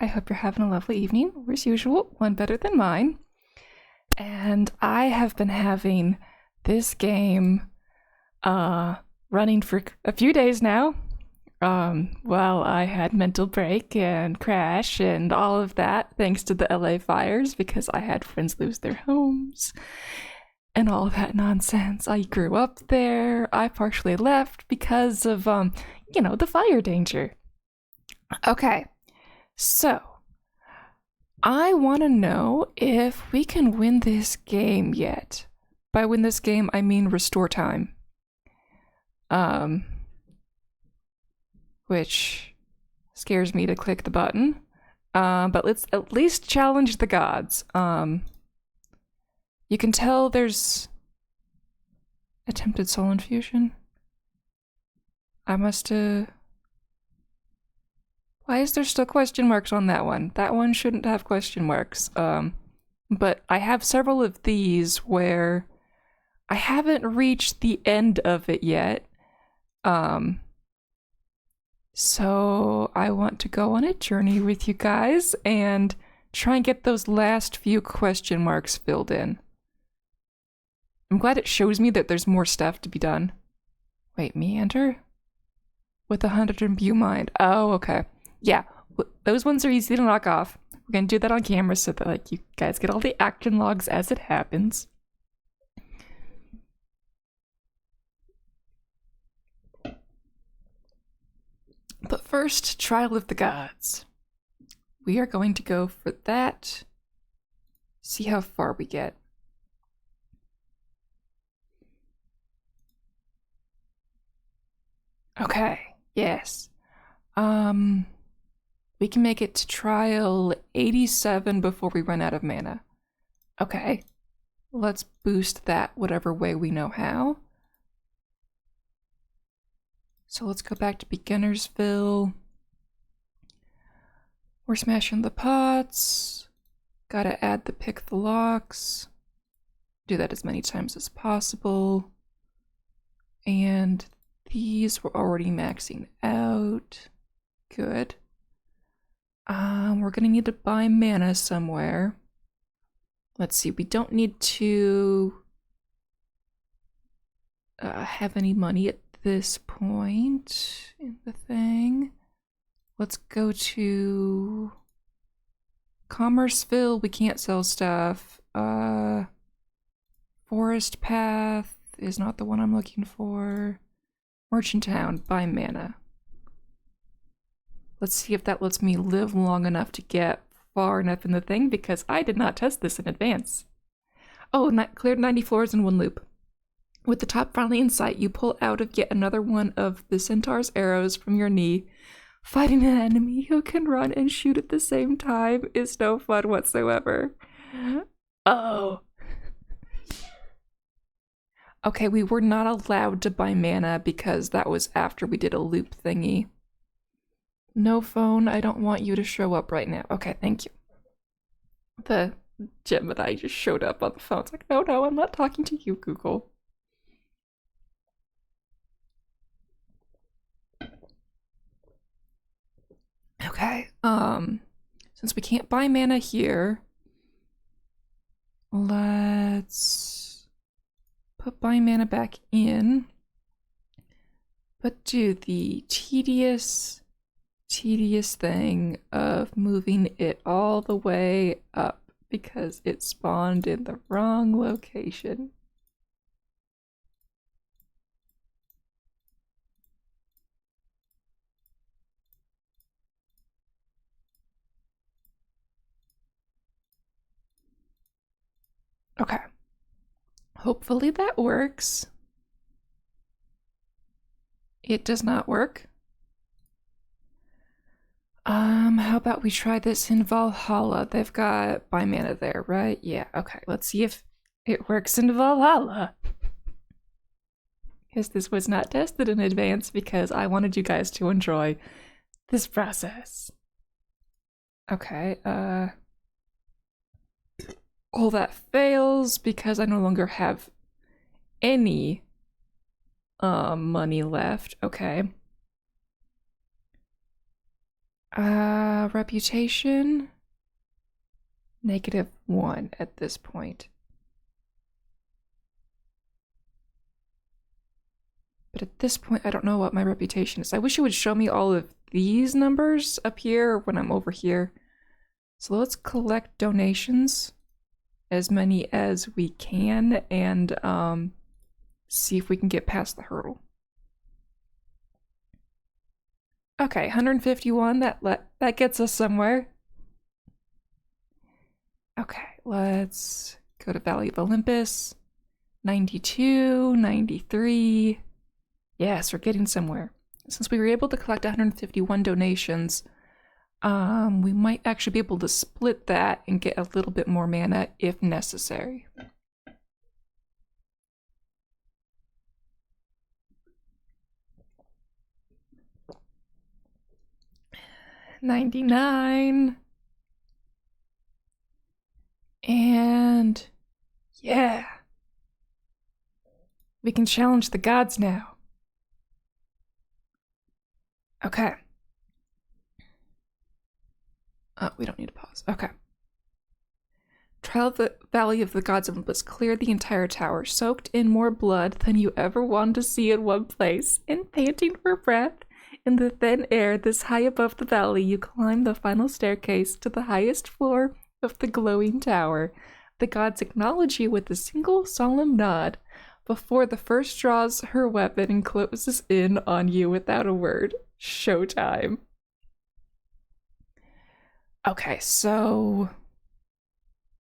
I hope you're having a lovely evening, as usual, one better than mine. And I have been having this game running for a few days now. Well, I had mental break and crash and all of that thanks to the LA fires because I had friends lose their homes and all of that nonsense. I grew up there. I partially left because of the fire danger. Okay. So, I want to know if we can win this game yet. By win this game, I mean restore time. Which scares me to click the button. But let's at least challenge the gods. You can tell there's attempted soul infusion. I must have... Why is there still question marks on that one? That one shouldn't have question marks. But I have several of these where I haven't reached the end of it yet. So I want to go on a journey with you guys and try and get those last few question marks filled in. I'm glad it shows me that there's more stuff to be done. Wait, meander? With 100 imbue mind. Oh, okay. Yeah, those ones are easy to knock off. We're gonna do that on camera so that you guys get all the action logs as it happens. But first, Trial of the Gods. We are going to go for that. See how far we get. Okay, yes. We can make it to trial 87 before we run out of mana. Okay. Let's boost that whatever way we know how. So let's go back to Beginnersville. We're smashing the pots. Gotta add the pick the locks. Do that as many times as possible. And these were already maxing out. Good. We're gonna need to buy mana somewhere. Let's see, we don't need to have any money at this point in the thing. Let's go to Commerceville. We can't sell stuff. Forest Path is not the one I'm looking for. Merchant Town, buy mana. Let's see if that lets me live long enough to get far enough in the thing, because I did not test this in advance. Oh, cleared 90 floors in one loop. With the top finally in sight, you pull out of yet another one of the centaur's arrows from your knee. Fighting an enemy who can run and shoot at the same time is no fun whatsoever. Oh. Okay, we were not allowed to buy mana because that was after we did a loop thingy. No phone, I don't want you to show up right now. Okay, thank you. The Gemini just showed up on the phone. It's like, no, I'm not talking to you, Google. Okay, since we can't buy mana here, let's put buy mana back in, but do the tedious thing of moving it all the way up because it spawned in the wrong location. Okay. Hopefully that works. It does not work. How about we try this in Valhalla? They've got buy mana there, right? Yeah, okay. Let's see if it works in Valhalla. Because this was not tested in advance because I wanted you guys to enjoy this process. Okay, all that fails because I no longer have any money left. Okay. Reputation? -1 at this point. But at this point, I don't know what my reputation is. I wish it would show me all of these numbers up here when I'm over here. So let's collect donations, as many as we can, and see if we can get past the hurdle. Okay, 151, that gets us somewhere. Okay, let's go to Valley of Olympus. 92, 93. Yes, we're getting somewhere. Since we were able to collect 151 donations, we might actually be able to split that and get a little bit more mana if necessary. $99. And yeah, we can challenge the gods now. Okay. We don't need to pause. Okay. Trial of the Valley of the Gods of Olympus cleared the entire tower, soaked in more blood than you ever wanted to see in one place, and panting for breath. In the thin air this high above the valley, you climb the final staircase to the highest floor of the glowing tower. The gods acknowledge you with a single solemn nod before the first draws her weapon and closes in on you without a word. Showtime. Okay, so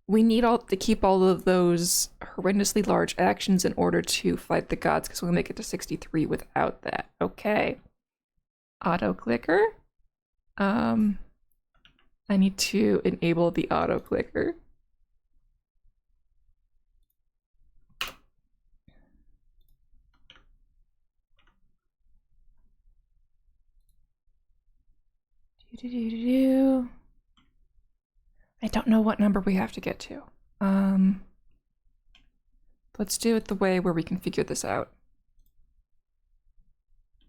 we need to keep all of those horrendously large actions in order to fight the gods, because we'll make it to 63 without that. Okay. Auto clicker. I need to enable the auto clicker. I don't know what number we have to get to. Let's do it the way where we can figure this out.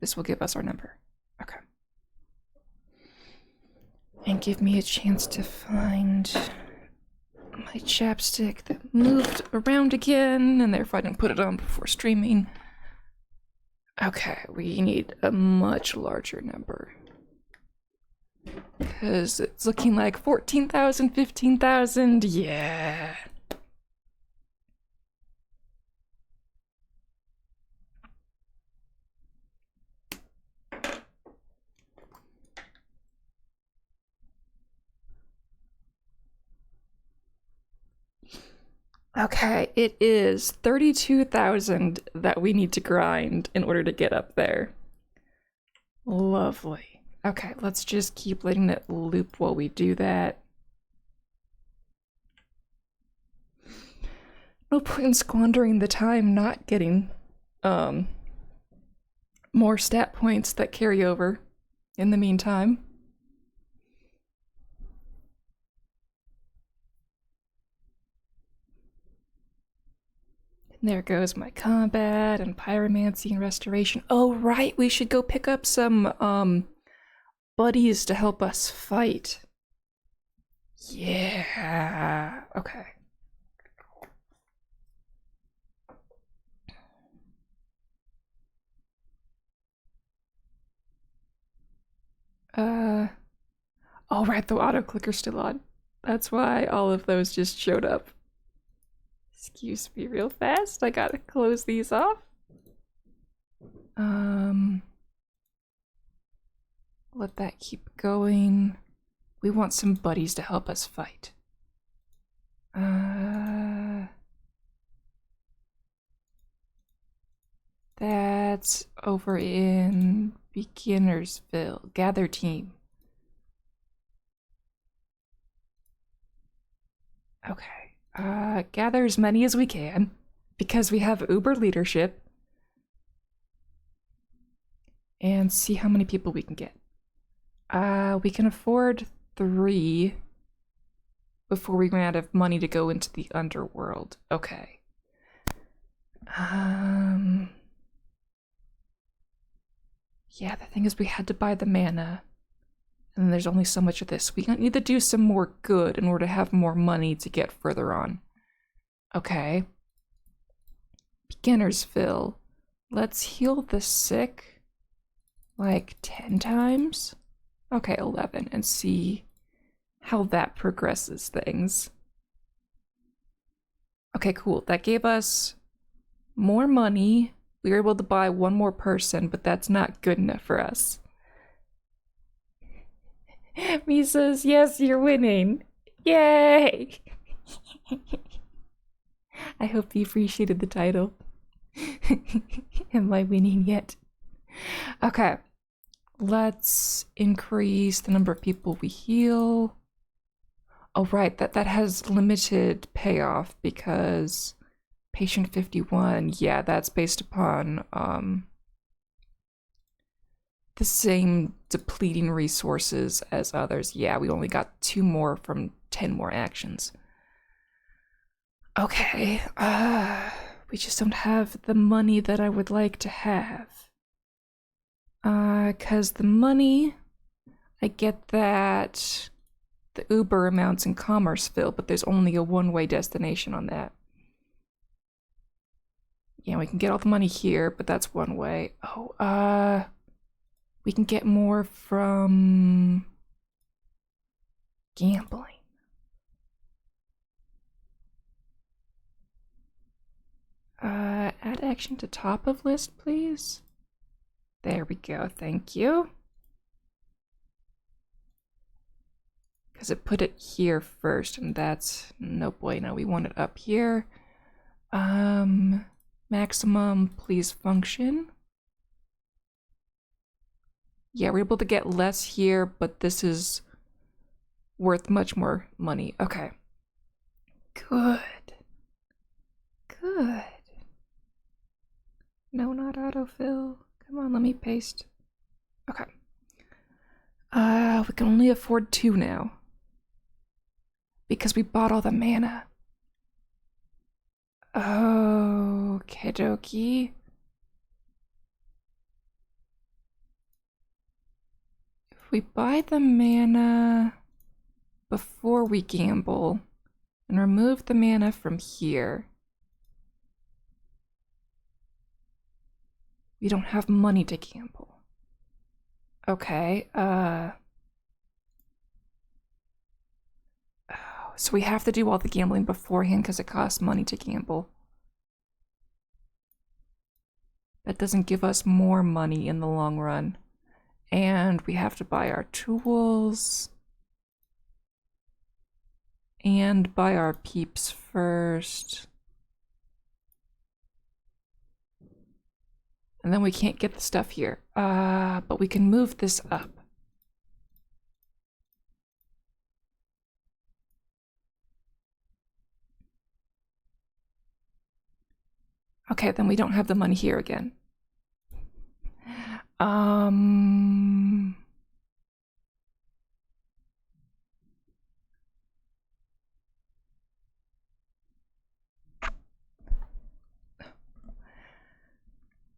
This will give us our number. Okay. And give me a chance to find my chapstick that moved around again, and therefore I didn't put it on before streaming. Okay, we need a much larger number, because it's looking like 14,000, 15,000. Yeah. Okay, it is 32,000 that we need to grind in order to get up there. Lovely. Okay, let's just keep letting it loop while we do that. No point in squandering the time not getting more stat points that carry over in the meantime. There goes my combat and pyromancy and restoration. Oh, right, we should go pick up some buddies to help us fight. Yeah. Okay. Oh, right, the auto clicker's still on. That's why all of those just showed up. Excuse me real fast. I gotta close these off. Let that keep going. We want some buddies to help us fight. That's over in Beginnersville. Gather team. Okay. Gather as many as we can, because we have Uber leadership. And see how many people we can get. We can afford 3 before we run out of money to go into the underworld. Okay. Yeah, the thing is we had to buy the mana. And there's only so much of this. We need to do some more good in order to have more money to get further on. Okay. Beginnersville. Let's heal the sick like 10 times. Okay, 11, and see how that progresses things. Okay, cool. That gave us more money. We were able to buy one more person, but that's not good enough for us. Me says, yes, you're winning. Yay! I hope you appreciated the title. Am I winning yet? Okay. Let's increase the number of people we heal. Oh, right. That has limited payoff because patient 51, yeah, that's based upon the same depleting resources as others. Yeah, we only got 2 more from 10 more actions. Okay, we just don't have the money that I would like to have. 'Cause the money, I get that the Uber amounts in Commerceville, but there's only a one-way destination on that. Yeah, we can get all the money here, but that's one way. Oh, we can get more from gambling. Add action to top of list, please. There we go, thank you. Because it put it here first, and that's no bueno. We want it up here. Maximum, please function. Yeah, we're able to get less here, but this is worth much more money. Okay. Good. Good. No, not autofill. Come on, let me paste. Okay. We can only afford 2 now. Because we bought all the mana. Okay, dokie. If we buy the mana before we gamble and remove the mana from here, we don't have money to gamble. Okay, so we have to do all the gambling beforehand because it costs money to gamble. That doesn't give us more money in the long run. And we have to buy our tools. And buy our peeps first. And then we can't get the stuff here. But we can move this up. Okay, then we don't have the money here again.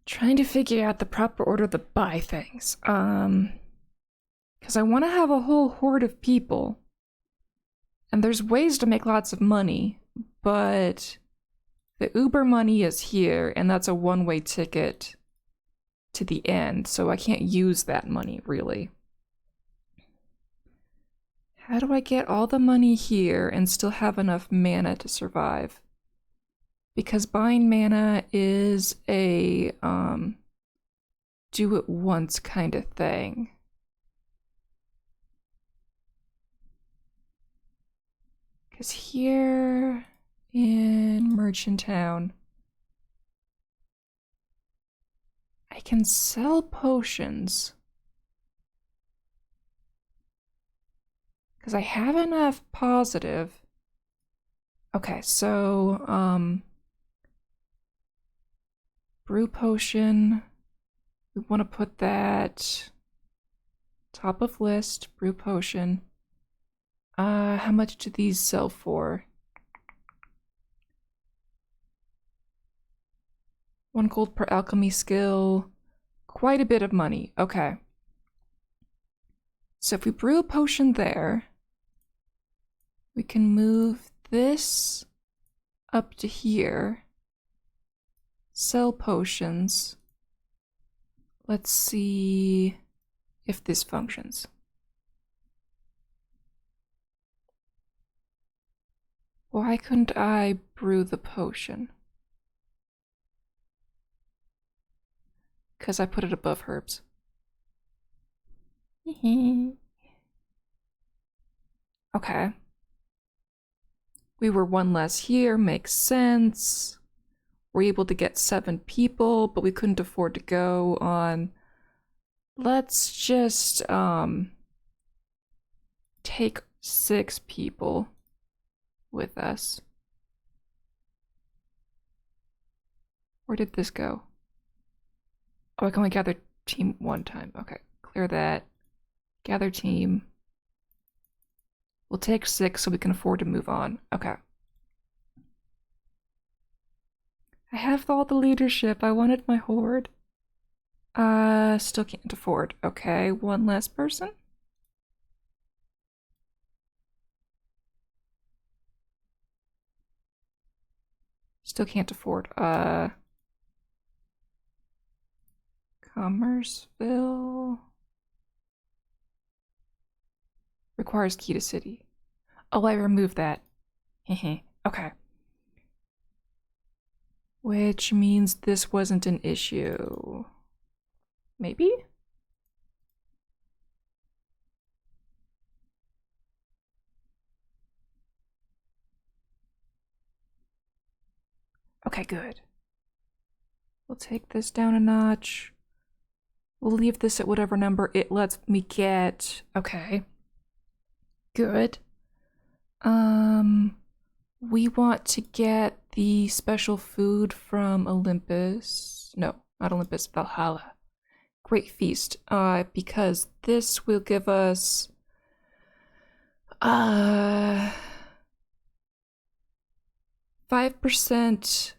Trying to figure out the proper order to buy things. Because I want to have a whole horde of people. And there's ways to make lots of money, but the Uber money is here, and that's a one-way ticket to the end, so I can't use that money, really. How do I get all the money here and still have enough mana to survive? Because buying mana is a, do it once kind of thing. Because here in Merchant Town, I can sell potions. Because I have enough positive. Okay, so, brew potion. We want to put that top of list, brew potion. How much do these sell for? 1 gold per alchemy skill. Quite a bit of money. Okay. So if we brew a potion there, we can move this up to here. Sell potions. Let's see if this functions. Why couldn't I brew the potion? Because I put it above herbs. Okay. We were one less here, makes sense. We're able to get 7 people, but we couldn't afford to go on. Let's just take 6 people with us. Where did this go? Oh, I can only gather team 1 time. Okay, clear that. Gather team. We'll take 6 so we can afford to move on. Okay. I have all the leadership. I wanted my horde. Still can't afford. Okay, 1 less person. Still can't afford. Commerceville. Requires key to city. Oh, I removed that. Okay. Which means this wasn't an issue. Maybe? Okay, good. We'll take this down a notch. We'll leave this at whatever number it lets me get. Okay. Good. We want to get the special food from Olympus. No, not Olympus, Valhalla. Great Feast. Because this will give us 5%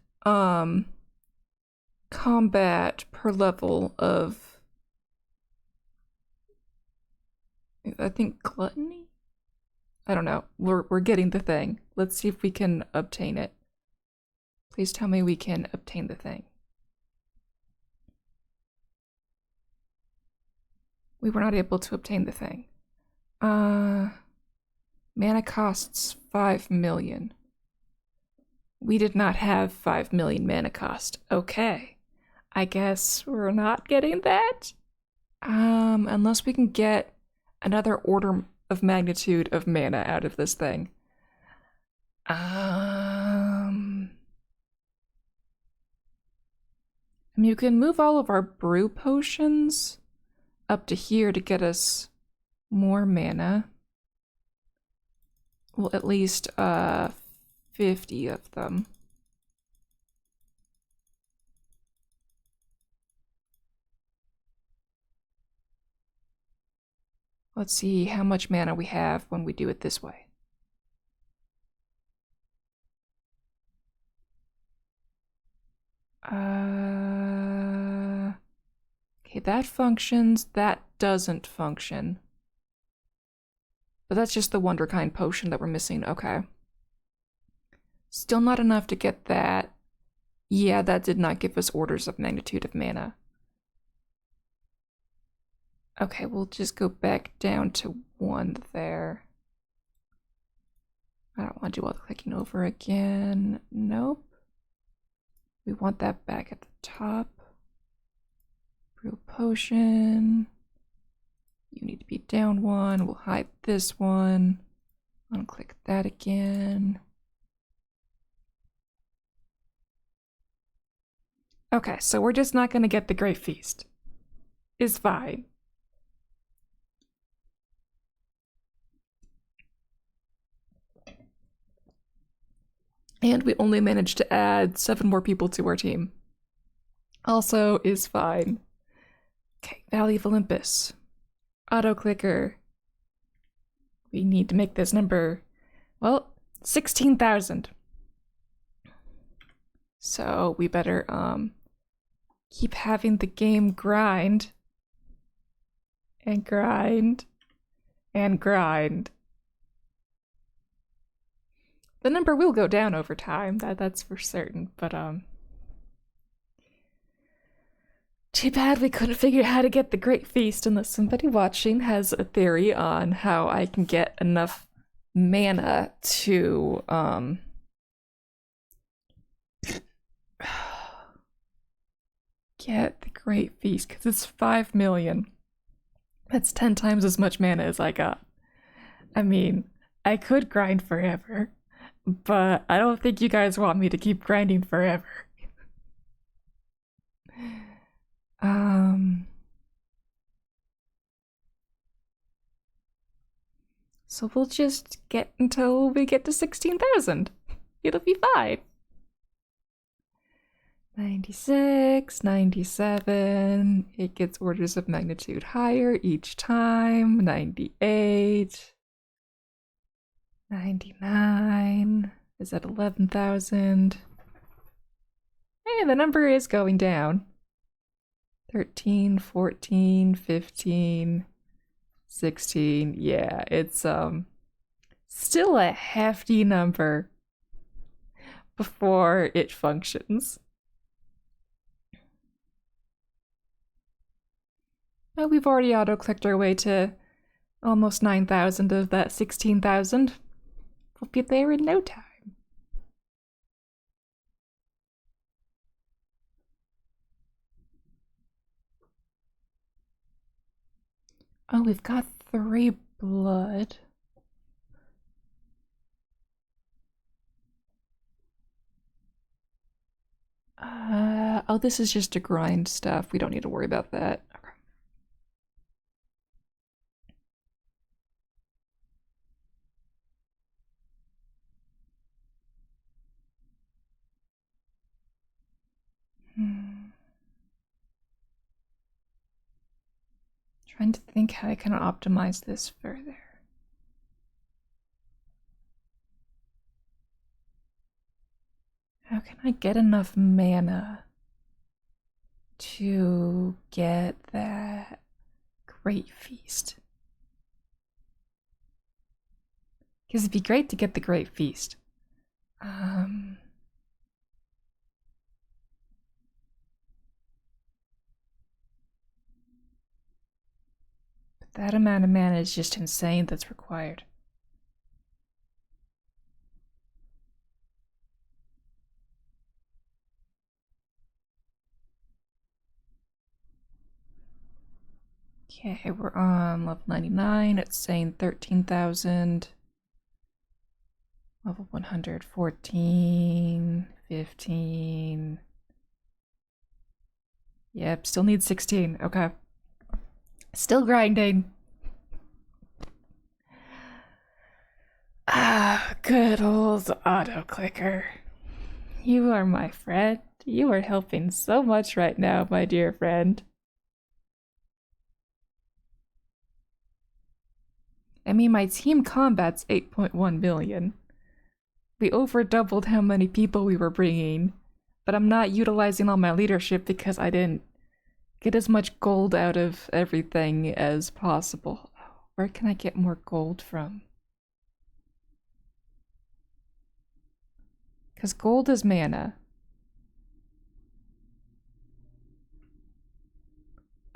combat per level of, I think, gluttony? I don't know. We're getting the thing. Let's see if we can obtain it. Please tell me we can obtain the thing. We were not able to obtain the thing. Mana costs 5 million. We did not have 5 million mana cost. Okay. I guess we're not getting that? Unless we can get another order of magnitude of mana out of this thing. You can move all of our brew potions up to here to get us more mana. Well, at least 50 of them. Let's see how much mana we have when we do it this way. Okay, that functions. That doesn't function. But that's just the Wonderkind potion that we're missing. Okay. Still not enough to get that. Yeah, that did not give us orders of magnitude of mana. Okay, we'll just go back down to 1 there. I don't want to do all the clicking over again. Nope. We want that back at the top. Brew potion. You need to be down 1. We'll hide this one. Unclick that again. Okay, so we're just not going to get the Great Feast. It's fine. And we only managed to add 7 more people to our team. Also is fine. Okay, Valley of Olympus. Auto clicker. We need to make this number, well, 16,000. So we better keep having the game grind and grind and grind. The number will go down over time, that's for certain, but too bad we couldn't figure out how to get the Great Feast unless somebody watching has a theory on how I can get enough mana to get the Great Feast, because it's 5 million. That's 10 times as much mana as I got. I mean, I could grind forever, but I don't think you guys want me to keep grinding forever. So we'll just get until we get to 16,000. It'll be fine. 96, 97. It gets orders of magnitude higher each time. 98. 99 is at 11,000. Hey, the number is going down. 13, 14, 15, 16. Yeah, it's still a hefty number before it functions. Oh, we've already auto-clicked our way to almost 9,000 of that 16,000. We'll be there in no time. Oh, we've got 3 blood. Oh, this is just to grind stuff. We don't need to worry about that. Okay. Trying to think how I can optimize this further. How can I get enough mana to get that Great Feast? Because it'd be great to get the Great Feast. But that amount of mana is just insane that's required. Okay, we're on level 99. It's saying 13,000. Level 100, 14, 15. Yep, still need 16. Okay. Still grinding. Ah, good old auto-clicker. You are my friend. You are helping so much right now, my dear friend. I mean, my team combat's 8.1 million. We over doubled how many people we were bringing, but I'm not utilizing all my leadership because I didn't get as much gold out of everything as possible. Where can I get more gold from? Because gold is mana.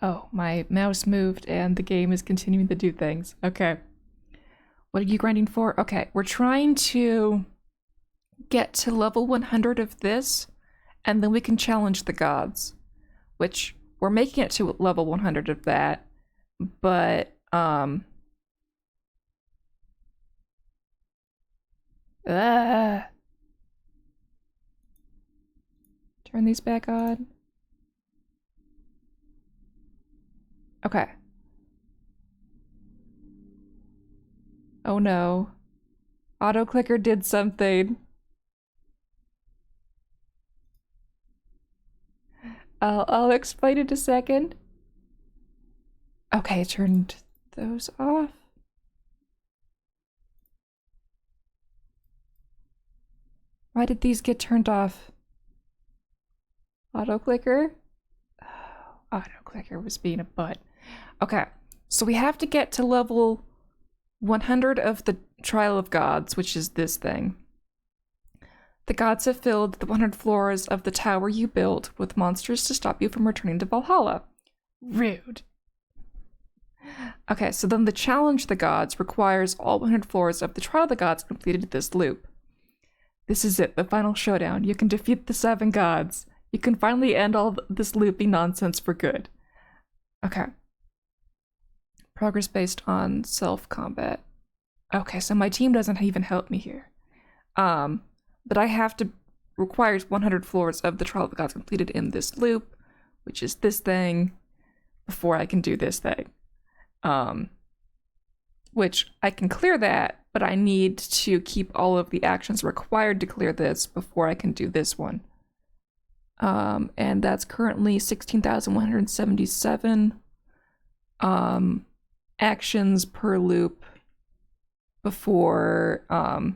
Oh, my mouse moved and the game is continuing to do things. Okay. What are you grinding for? Okay, we're trying to get to level 100 of this, and then we can challenge the gods, which we're making it to level 100 of that, but turn these back on. Okay. Oh no. Auto-clicker did something. I'll explain in a second. Okay, turned those off. Why did these get turned off? Auto-clicker? Oh, auto-clicker was being a butt. Okay, so we have to get to level 100 of the Trial of Gods, which is this thing. The gods have filled the 100 floors of the tower you built with monsters to stop you from returning to Valhalla. Rude. Okay, so then the Challenge the Gods requires all 100 floors of the Trial of the Gods completed this loop. This is it, the final showdown. You can defeat the 7 gods. You can finally end all this looping nonsense for good. Okay. Progress based on self-combat. Okay, so my team doesn't even help me here. But I have to requires 100 floors of the Trial of the Gods completed in this loop, which is this thing, before I can do this thing. Which I can clear that, but I need to keep all of the actions required to clear this before I can do this one. And that's currently 16,177 actions per loop before I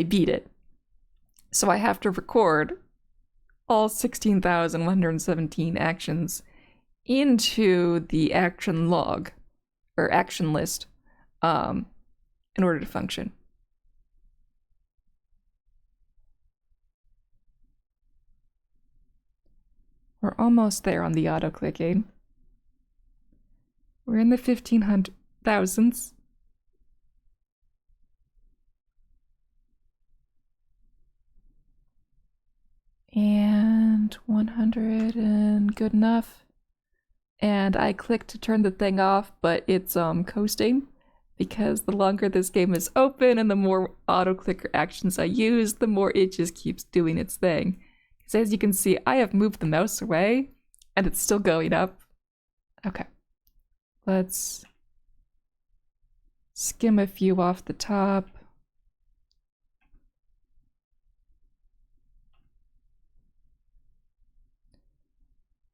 beat it. So I have to record all 16,117 actions into the action log, or action list, in order to function. We're almost there on the auto-clicking. We're in the 1500,000s. And 100 and good enough. And I clicked to turn the thing off, but it's coasting, because the longer this game is open and the more auto-clicker actions I use, the more it just keeps doing its thing. Because as you can see, I have moved the mouse away, and it's still going up. Okay. Let's skim a few off the top.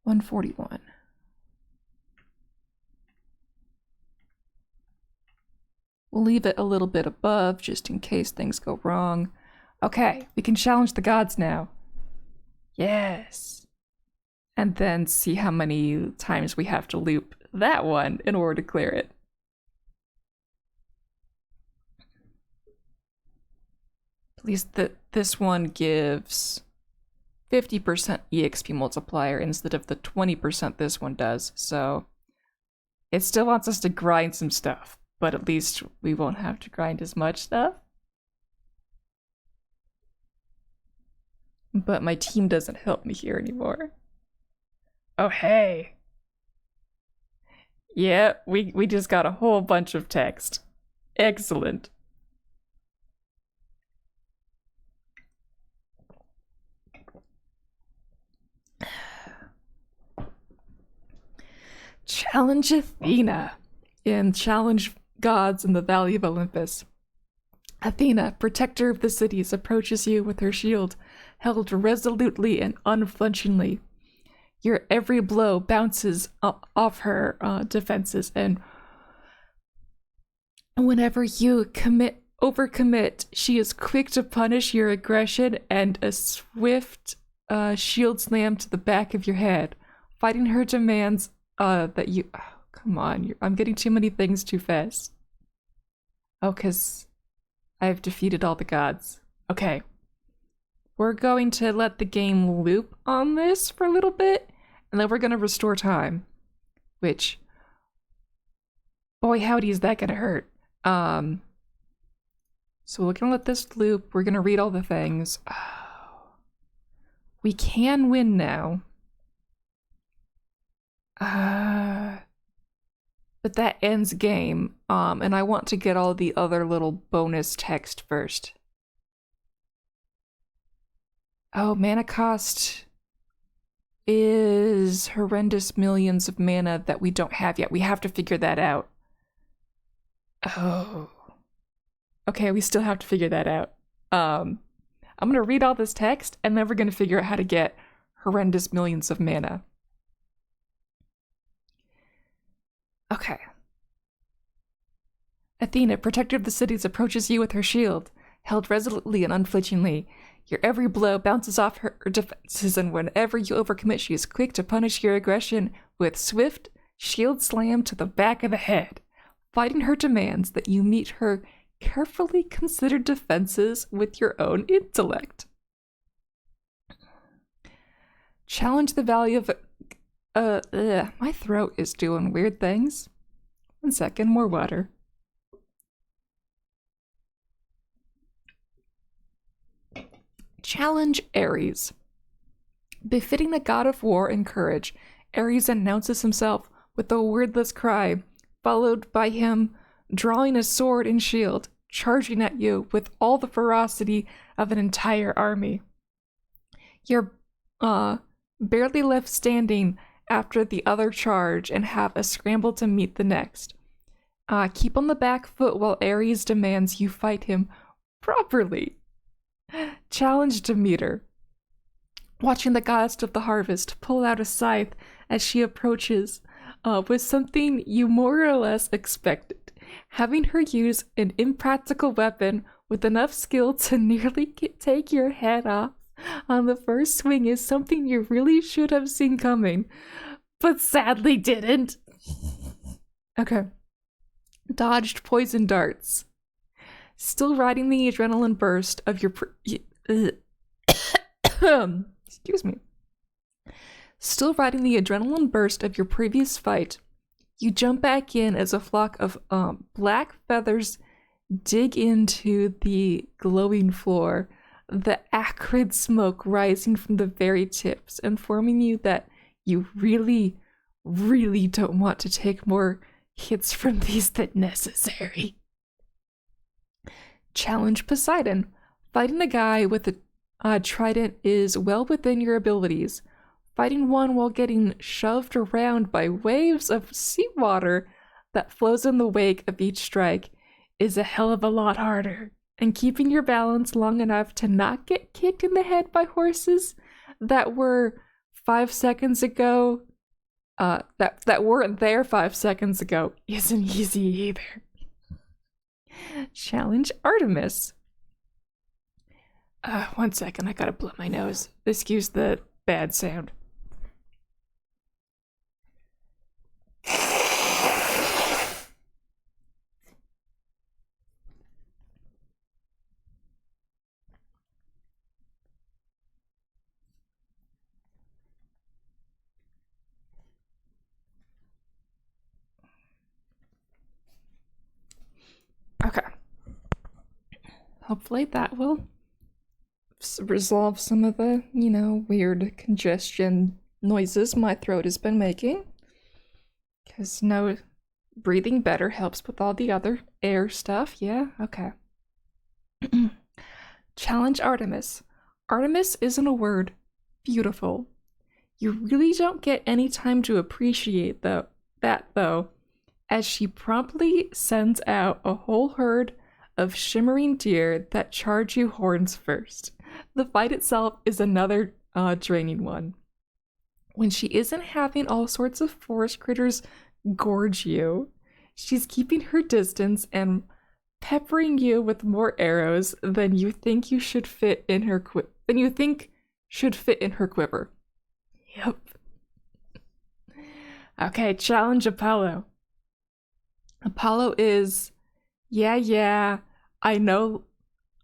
$141. We'll leave it a little bit above just in case things go wrong. Okay, we can challenge the gods now. Yes. And then see how many times we have to loop that one in order to clear it. At least this one gives 50% EXP multiplier instead of the 20% this one does, so it still wants us to grind some stuff, but at least we won't have to grind as much stuff. But my team doesn't help me here anymore. Oh, hey. Yeah, we just got a whole bunch of text. Excellent. Challenge Athena in Challenge Gods in the Valley of Olympus. Athena, protector of the cities, approaches you with her shield held resolutely and unflinchingly. Your every blow bounces off her defenses, and whenever you overcommit, she is quick to punish your aggression and a swift shield slam to the back of your head. Fighting her demands that you... Oh, come on, I'm getting too many things too fast. Oh, because I've defeated all the gods. Okay. We're going to let the game loop on this for a little bit, and then we're going to restore time. Which, boy howdy, is that going to hurt. So we're going to let this loop. We're going to read all the things. Oh. We can win now. But that ends game, and I want to get all the other little bonus text first. Oh, mana cost is horrendous millions of mana that we don't have yet. We have to figure that out. Oh. Okay, we still have to figure that out. I'm gonna read all this text, and then we're gonna figure out how to get horrendous millions of mana. Okay. Athena, protector of the cities, approaches you with her shield, held resolutely and unflinchingly. Your every blow bounces off her defenses, and whenever you overcommit, she is quick to punish your aggression with swift shield slam to the back of the head. Fighting her demands that you meet her carefully considered defenses with your own intellect. Challenge the value of my throat is doing weird things. 1 second, more water. Challenge Ares. Befitting the god of war and courage, Ares announces himself with a wordless cry, followed by him drawing a sword and shield, charging at you with all the ferocity of an entire army. You're barely left standing after the other charge and have a scramble to meet the next. Keep on the back foot while Ares demands you fight him properly. Challenge Demeter. Watching the goddess of the harvest pull out a scythe as she approaches was something you more or less expected. Having her use an impractical weapon with enough skill to nearly take your head off on the first swing is something you really should have seen coming, but sadly didn't. Okay. Dodged poison darts. Still riding the adrenaline burst of your excuse me. Still riding the adrenaline burst of your previous fight, you jump back in as a flock of black feathers dig into the glowing floor, the acrid smoke rising from the very tips, informing you that you really, really don't want to take more hits from these than necessary. Challenge Poseidon. Fighting a guy with a trident is well within your abilities. Fighting one while getting shoved around by waves of seawater that flows in the wake of each strike is a hell of a lot harder. And keeping your balance long enough to not get kicked in the head by horses that were 5 seconds ago, that weren't there 5 seconds ago, isn't easy either. Challenge Artemis. 1 second, I gotta blow my nose. Excuse the bad sound. Okay. Hopefully that will resolve some of the, weird congestion noises my throat has been making. Because breathing better helps with all the other air stuff. Yeah, okay. Challenge Artemis. Artemis isn't a word. Beautiful. You really don't get any time to appreciate that though, as she promptly sends out a whole herd of shimmering deer that charge you horns first. The fight itself is another draining one. When she isn't having all sorts of forest critters gorge you, she's keeping her distance and peppering you with more arrows than you think should fit in her quiver. Yep. Okay, challenge Apollo. Apollo is, yeah, I know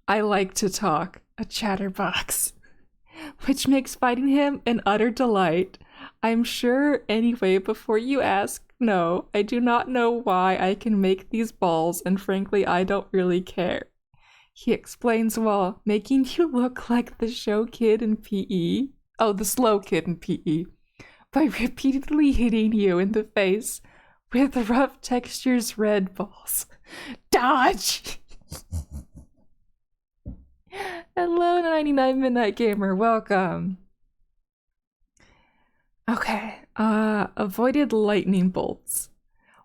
I like to talk, a chatterbox, which makes fighting him an utter delight. I'm sure anyway, before you ask, no, I do not know why I can make these balls, and frankly, I don't really care. He explains while making you look like the slow kid in PE, by repeatedly hitting you in the face with rough textures red balls. Dodge! Hello, 99 Midnight Gamer, welcome. Okay, avoided lightning bolts.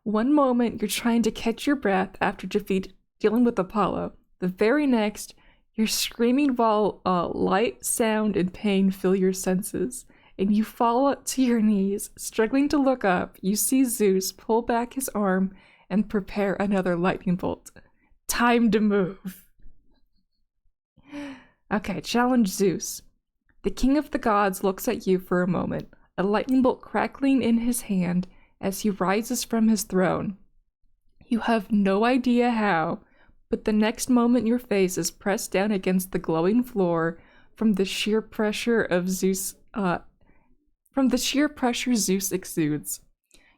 One moment you're trying to catch your breath after dealing with Apollo. The very next, you're screaming while light, sound, and pain fill your senses, and you fall to your knees. Struggling to look up, you see Zeus pull back his arm and prepare another lightning bolt. Time to move. Okay, challenge Zeus. The king of the gods looks at you for a moment, a lightning bolt crackling in his hand as he rises from his throne. You have no idea how, but the next moment your face is pressed down against the glowing floor from the sheer pressure Zeus exudes.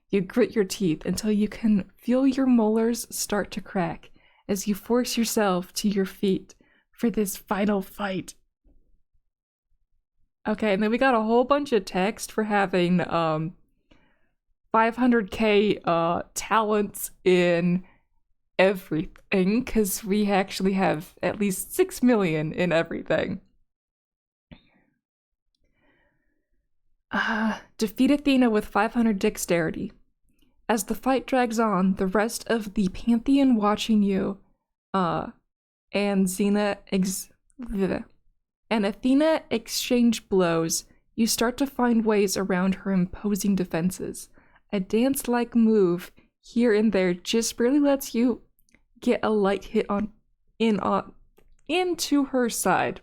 You grit your teeth until you can feel your molars start to crack as you force yourself to your feet for this final fight. Okay, and then we got a whole bunch of text for having 500k talents in everything, because we actually have at least 6 million in everything. Defeat Athena with 500 dexterity. As the fight drags on, the rest of the Pantheon watching you, and Athena exchange blows, you start to find ways around her imposing defenses. A dance-like move here and there just barely lets you get a light hit into her side.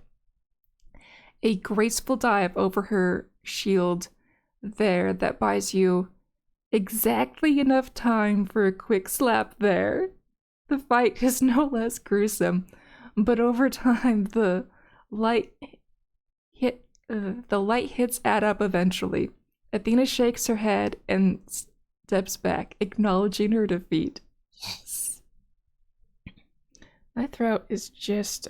A graceful dive over her shield there that buys you exactly enough time for a quick slap there. The fight is no less gruesome, but over time the light hits add up eventually. Athena shakes her head and steps back, acknowledging her defeat. Yes. My throat is just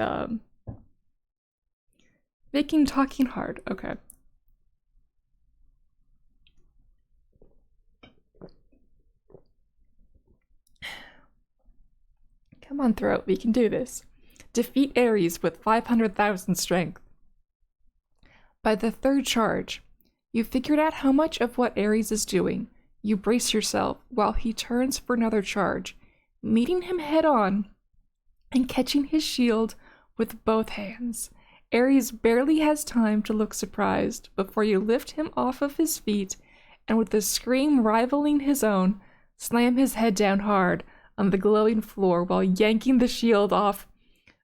making talking hard. Okay. Come on, throat, we can do this. Defeat Ares with 500,000 strength. By the third charge, you figured out how much of what Ares is doing. You brace yourself while he turns for another charge, meeting him head on and catching his shield with both hands. Ares barely has time to look surprised before you lift him off of his feet and, with a scream rivaling his own, slam his head down hard on the glowing floor while yanking the shield off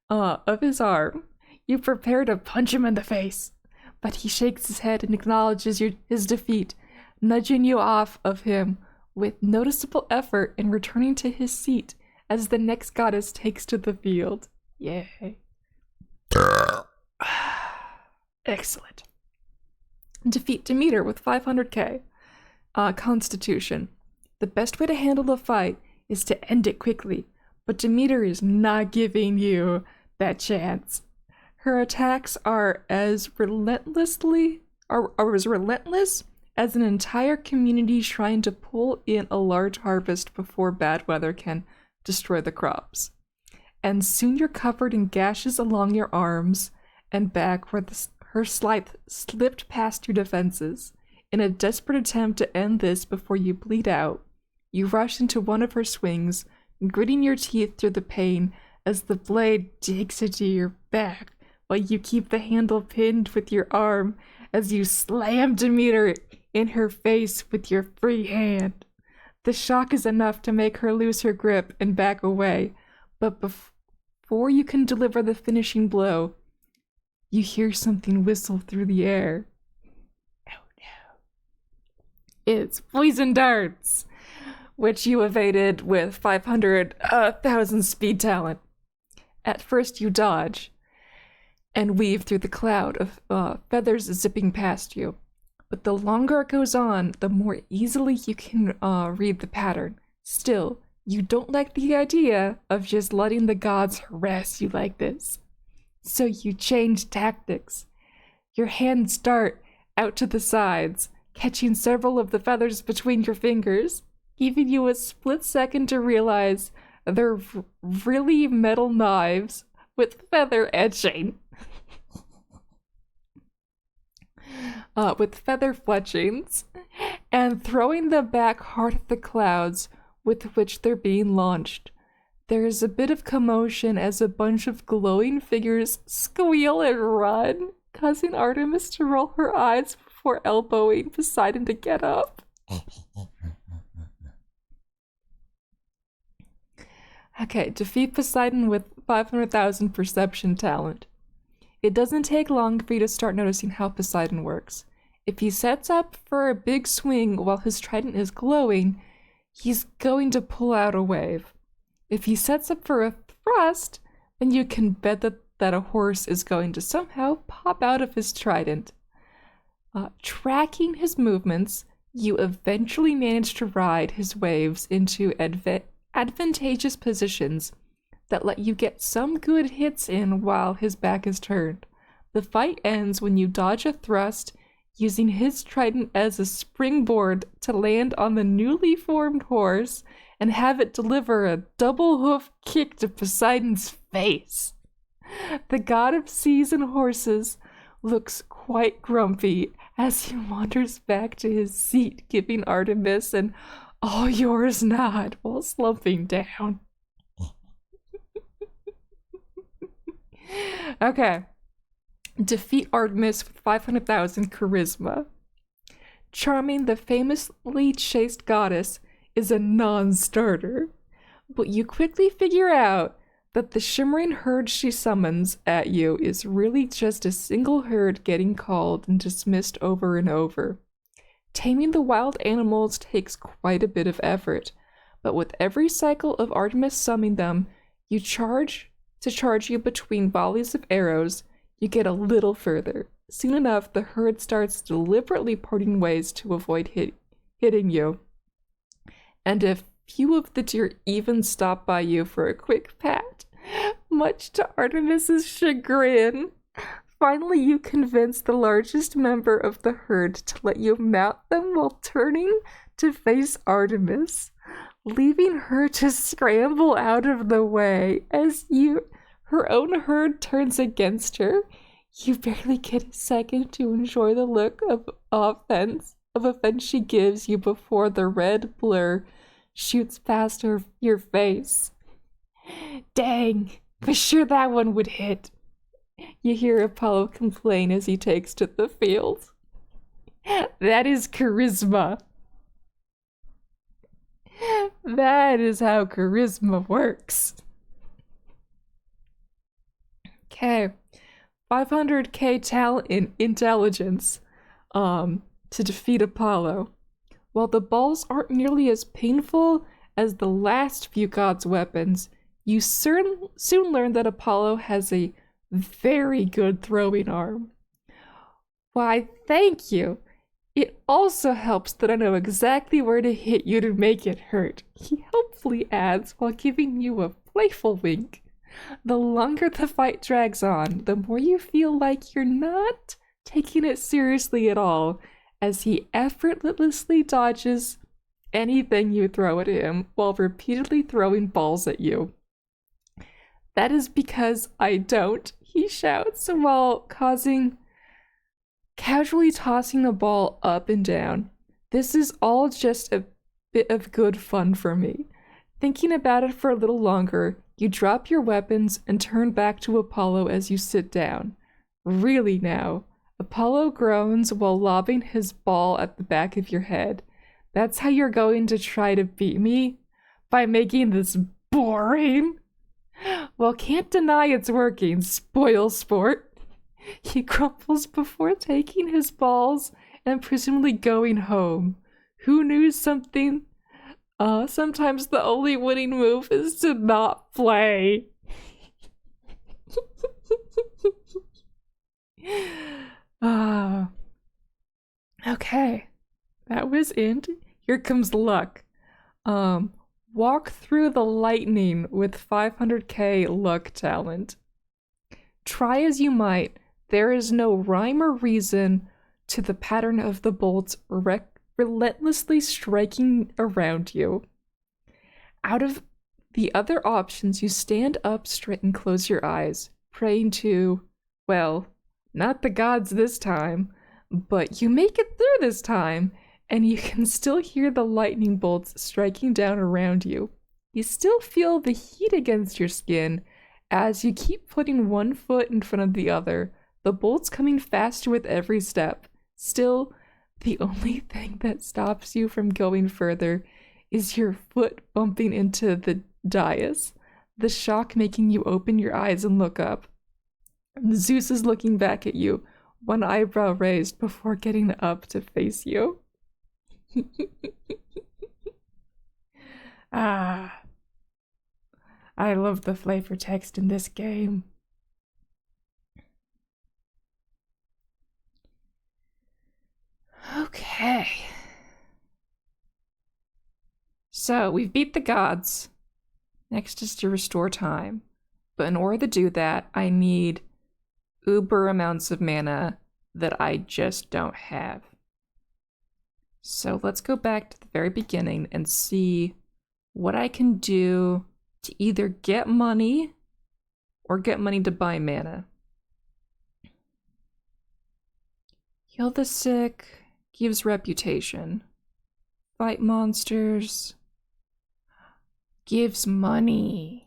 of his arm. You prepare to punch him in the face, but he shakes his head and acknowledges his defeat, nudging you off of him with noticeable effort and returning to his seat as the next goddess takes to the field. Yay. Excellent. Defeat Demeter with 500k. Constitution. The best way to handle a fight is to end it quickly, but Demeter is not giving you that chance. Her attacks are as relentless as an entire community trying to pull in a large harvest before bad weather can destroy the crops. And soon you're covered in gashes along your arms and back where her scythe slipped past your defenses. In a desperate attempt to end this before you bleed out, you rush into one of her swings, gritting your teeth through the pain as the blade digs into your back, while you keep the handle pinned with your arm as you slam Demeter in her face with your free hand. The shock is enough to make her lose her grip and back away, but before you can deliver the finishing blow, you hear something whistle through the air. Oh no. It's poison darts, which you evaded with 500,000 speed talent. At first you dodge and weave through the cloud of feathers zipping past you, but the longer it goes on, the more easily you can read the pattern. Still, you don't like the idea of just letting the gods harass you like this. So you change tactics. Your hands dart out to the sides, catching several of the feathers between your fingers, giving you a split second to realize they're really metal knives with feather edging. With feather fletchings, and throwing them back hard at the clouds with which they're being launched. There is a bit of commotion as a bunch of glowing figures squeal and run, causing Artemis to roll her eyes before elbowing Poseidon to get up. Okay, defeat Poseidon with 500,000 perception talent. It doesn't take long for you to start noticing how Poseidon works. If he sets up for a big swing while his trident is glowing, he's going to pull out a wave. If he sets up for a thrust, then you can bet that a horse is going to somehow pop out of his trident. Tracking his movements, you eventually manage to ride his waves into advantageous positions that let you get some good hits in while his back is turned. The fight ends when you dodge a thrust, using his trident as a springboard to land on the newly formed horse and have it deliver a double hoof kick to Poseidon's face. The god of seas and horses looks quite grumpy as he wanders back to his seat, giving Artemis an "all yours" nod while slumping down. Okay. Defeat Artemis with 500,000 charisma. Charming the famously chaste goddess is a non-starter, but you quickly figure out that the shimmering herd she summons at you is really just a single herd getting called and dismissed over and over. Taming the wild animals takes quite a bit of effort, but with every cycle of Artemis summoning them, you charge you between volleys of arrows, you get a little further. Soon enough, the herd starts deliberately parting ways to avoid hitting you. And a few of the deer even stop by you for a quick pat, much to Artemis's chagrin. Finally, you convince the largest member of the herd to let you mount them while turning to face Artemis, leaving her to scramble out of the way as her own herd turns against her. You barely get a second to enjoy the look of offense she gives you before the red blur shoots past your face. Dang, for sure that one would hit. You hear Apollo complain as he takes to the field. That is charisma. That is how charisma works. Okay, 500k talent in intelligence to defeat Apollo. While the balls aren't nearly as painful as the last few gods' weapons, you soon learn that Apollo has a very good throwing arm. Why, thank you. It also helps that I know exactly where to hit you to make it hurt, he helpfully adds while giving you a playful wink. The longer the fight drags on, the more you feel like you're not taking it seriously at all, as he effortlessly dodges anything you throw at him while repeatedly throwing balls at you. That is because I don't, he shouts while casually tossing the ball up and down. This is all just a bit of good fun for me. Thinking about it for a little longer, you drop your weapons and turn back to Apollo as you sit down. Really now, Apollo groans while lobbing his ball at the back of your head. That's how you're going to try to beat me? By making this boring? Well, can't deny it's working, spoil sport. He grumbles before taking his balls and presumably going home. Who knew something? Sometimes the only winning move is to not play. Okay. That was it. Here comes luck. Walk through the lightning with 500k luck talent. Try as you might, there is no rhyme or reason to the pattern of the bolts relentlessly striking around you. Out of the other options, you stand up straight and close your eyes, praying to, well, not the gods this time, but you make it through this time, and you can still hear the lightning bolts striking down around you. You still feel the heat against your skin as you keep putting one foot in front of the other, the bolts coming faster with every step. Still, the only thing that stops you from going further is your foot bumping into the dais, the shock making you open your eyes and look up. Zeus is looking back at you, one eyebrow raised before getting up to face you. I love the flavor text in this game. Okay. So we've beat the gods. Next is to restore time. But in order to do that, I need uber amounts of mana that I just don't have. So let's go back to the very beginning and see what I can do to either get money or get money to buy mana. Heal the sick, gives reputation. Fight monsters, gives money.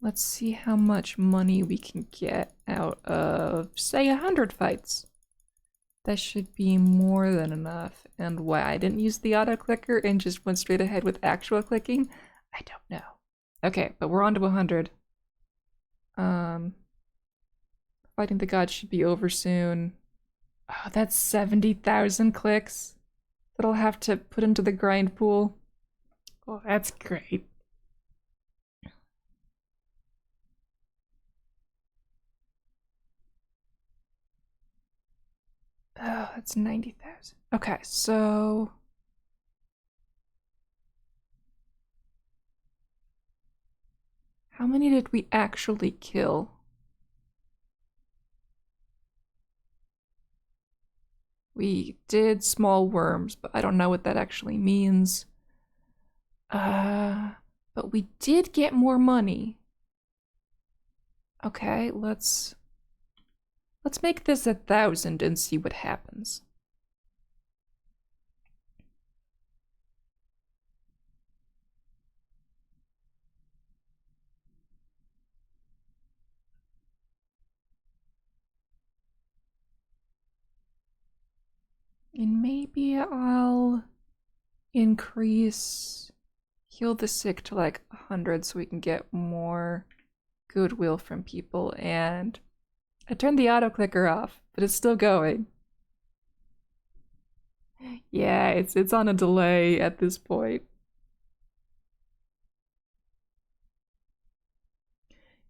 Let's see how much money we can get out of, say, 100 fights. That should be more than enough. And why I didn't use the auto clicker and just went straight ahead with actual clicking, I don't know. Okay, but we're on to 100. Fighting the gods should be over soon. Oh, that's 70,000 clicks that I'll have to put into the grind pool. Oh, that's great. Oh, that's 90,000. Okay, so how many did we actually kill? We did small worms, but I don't know what that actually means. But we did get more money. Okay, let's make this 1,000 and see what happens. And maybe I'll increase heal the sick to like 100 so we can get more goodwill from people. And I turned the auto clicker off, but it's still going. Yeah, it's on a delay at this point.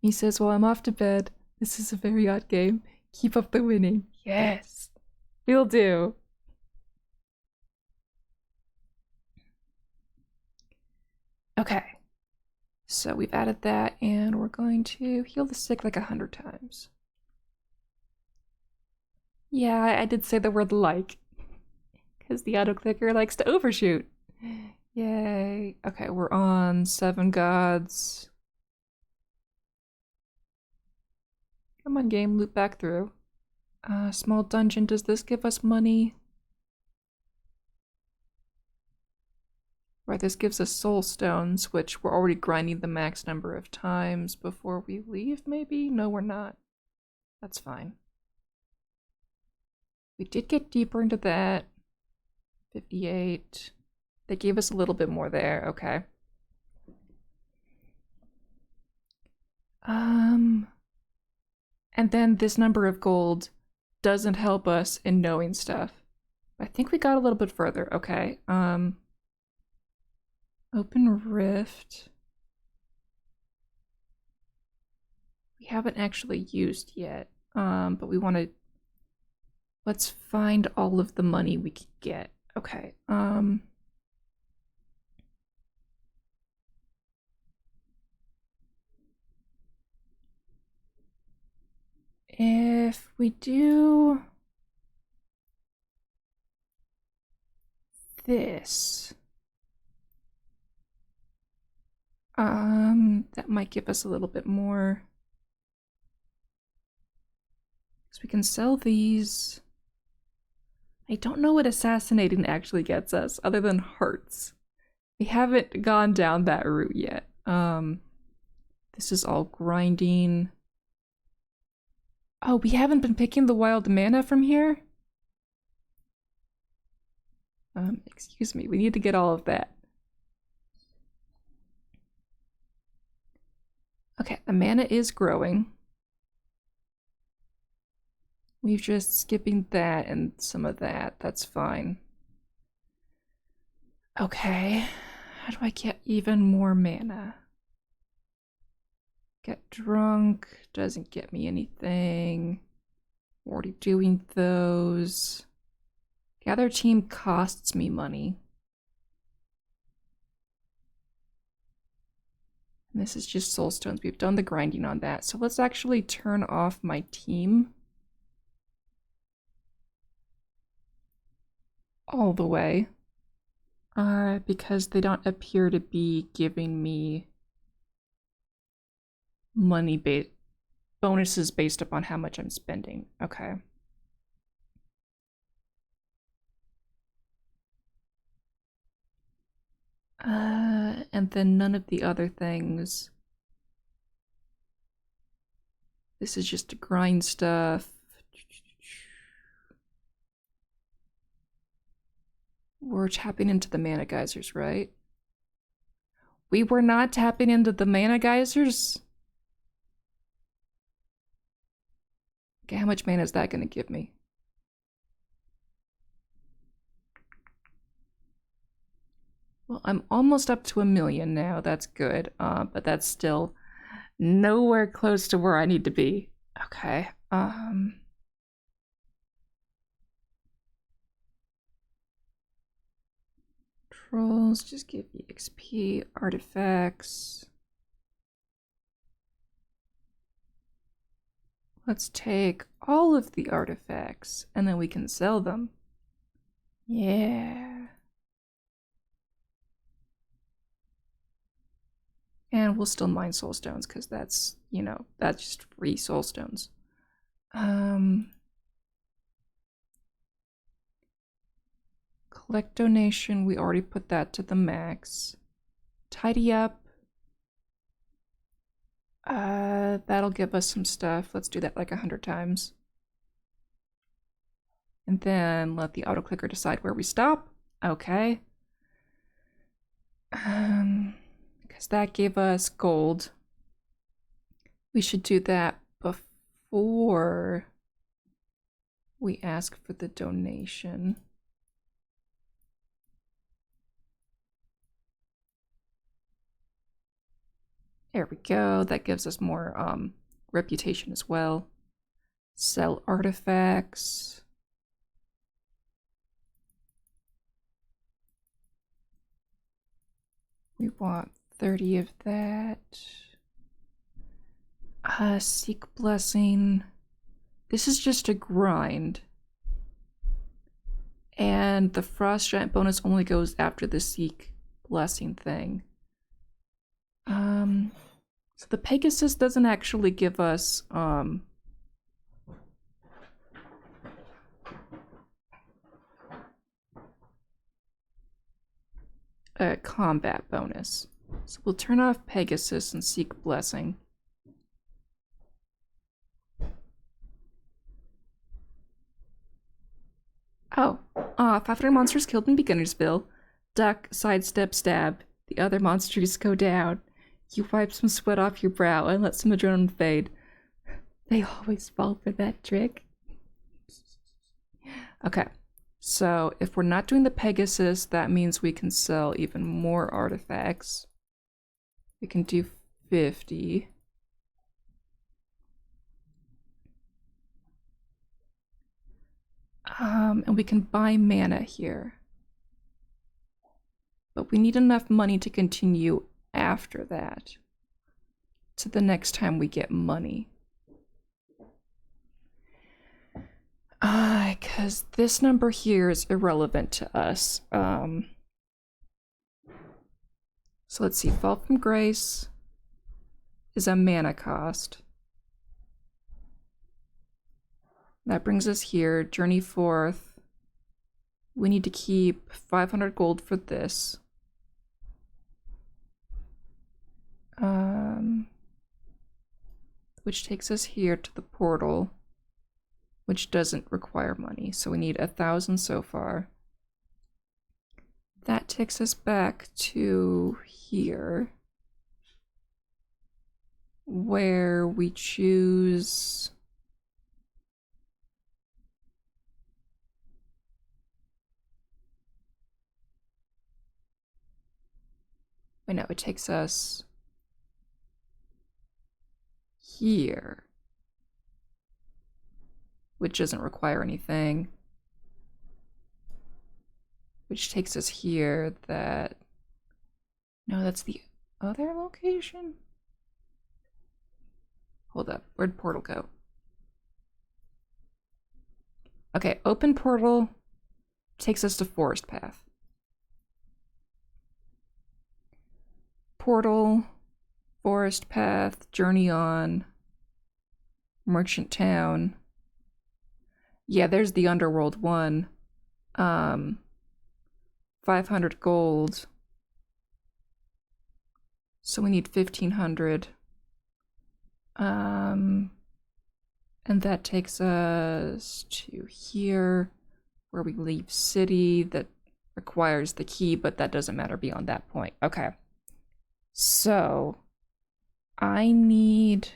He says, well, I'm off to bed. This is a very odd game. Keep up the winning. Yes, will do. Okay, so we've added that and we're going to heal the sick like 100 times. Yeah, I did say the word like, because the auto clicker likes to overshoot. Yay. Okay, we're on 7 gods. Come on, game, loop back through. Small dungeon, does this give us money? Right, this gives us soul stones, which we're already grinding the max number of times before we leave, maybe? No, we're not. That's fine. We did get deeper into that. 58. They gave us a little bit more there, okay. And then this number of gold doesn't help us in knowing stuff. I think we got a little bit further, okay. Open Rift. We haven't actually used yet, but we want to. Let's find all of the money we can get. Okay. If we do this, that might give us a little bit more. So we can sell these. I don't know what assassinating actually gets us, other than hearts. We haven't gone down that route yet. This is all grinding. Oh, we haven't been picking the wild mana from here? Excuse me, we need to get all of that. Okay, the mana is growing. We're just skipping that and some of that. That's fine. Okay. How do I get even more mana? Get drunk doesn't get me anything. Already doing those. Gather team costs me money. And this is just soul stones. We've done the grinding on that. So let's actually turn off my team. All the way. Because they don't appear to be giving me money bonuses based upon how much I'm spending. Okay. And then none of the other things. This is just to grind stuff. We're tapping into the mana geysers, right? We were not tapping into the mana geysers? Okay, how much mana is that going to give me? Well, I'm almost up to 1 million now. That's good. But that's still nowhere close to where I need to be. Okay. Trolls just give you XP, artifacts. Let's take all of the artifacts and then we can sell them. Yeah. And we'll still mine soul stones because that's, you know, that's just free soul stones. Collect donation, we already put that to the max. Tidy up. That'll give us some stuff. Let's do that like 100 times. And then let the auto clicker decide where we stop. Okay. Because that gave us gold. We should do that before we ask for the donation. There we go. That gives us more reputation as well. Sell artifacts. We want 30 of that. Seek blessing. This is just a grind. And the frost giant bonus only goes after the seek blessing thing. So the Pegasus doesn't actually give us a combat bonus. So we'll turn off Pegasus and seek blessing. Oh, 500 monsters killed in Beginnersville. Duck, sidestep, stab. The other monsters go down. You wipe some sweat off your brow and let some adrenaline fade. They always fall for that trick. Okay, so if we're not doing the Pegasus, that means we can sell even more artifacts. We can do 50. And we can buy mana here. But we need enough money to continue after that. To the next time we get money. Because this number here is irrelevant to us. So let's see. Fall from Grace is a mana cost. That brings us here. Journey Forth. We need to keep 500 gold for this. Which takes us here to the portal, which doesn't require money. So we need 1,000 so far. That takes us back to here, where we choose Wait, no, it takes us here, which doesn't require anything. Which takes us here. That... No, that's the other location? Hold up. Where'd portal go? Okay, open portal takes us to Forest Path. Portal, Forest Path, Journey On, Merchant Town. Yeah, there's the Underworld one. 500 gold. So we need 1500. And that takes us to here, where we leave city. That requires the key, but that doesn't matter beyond that point. Okay. So I need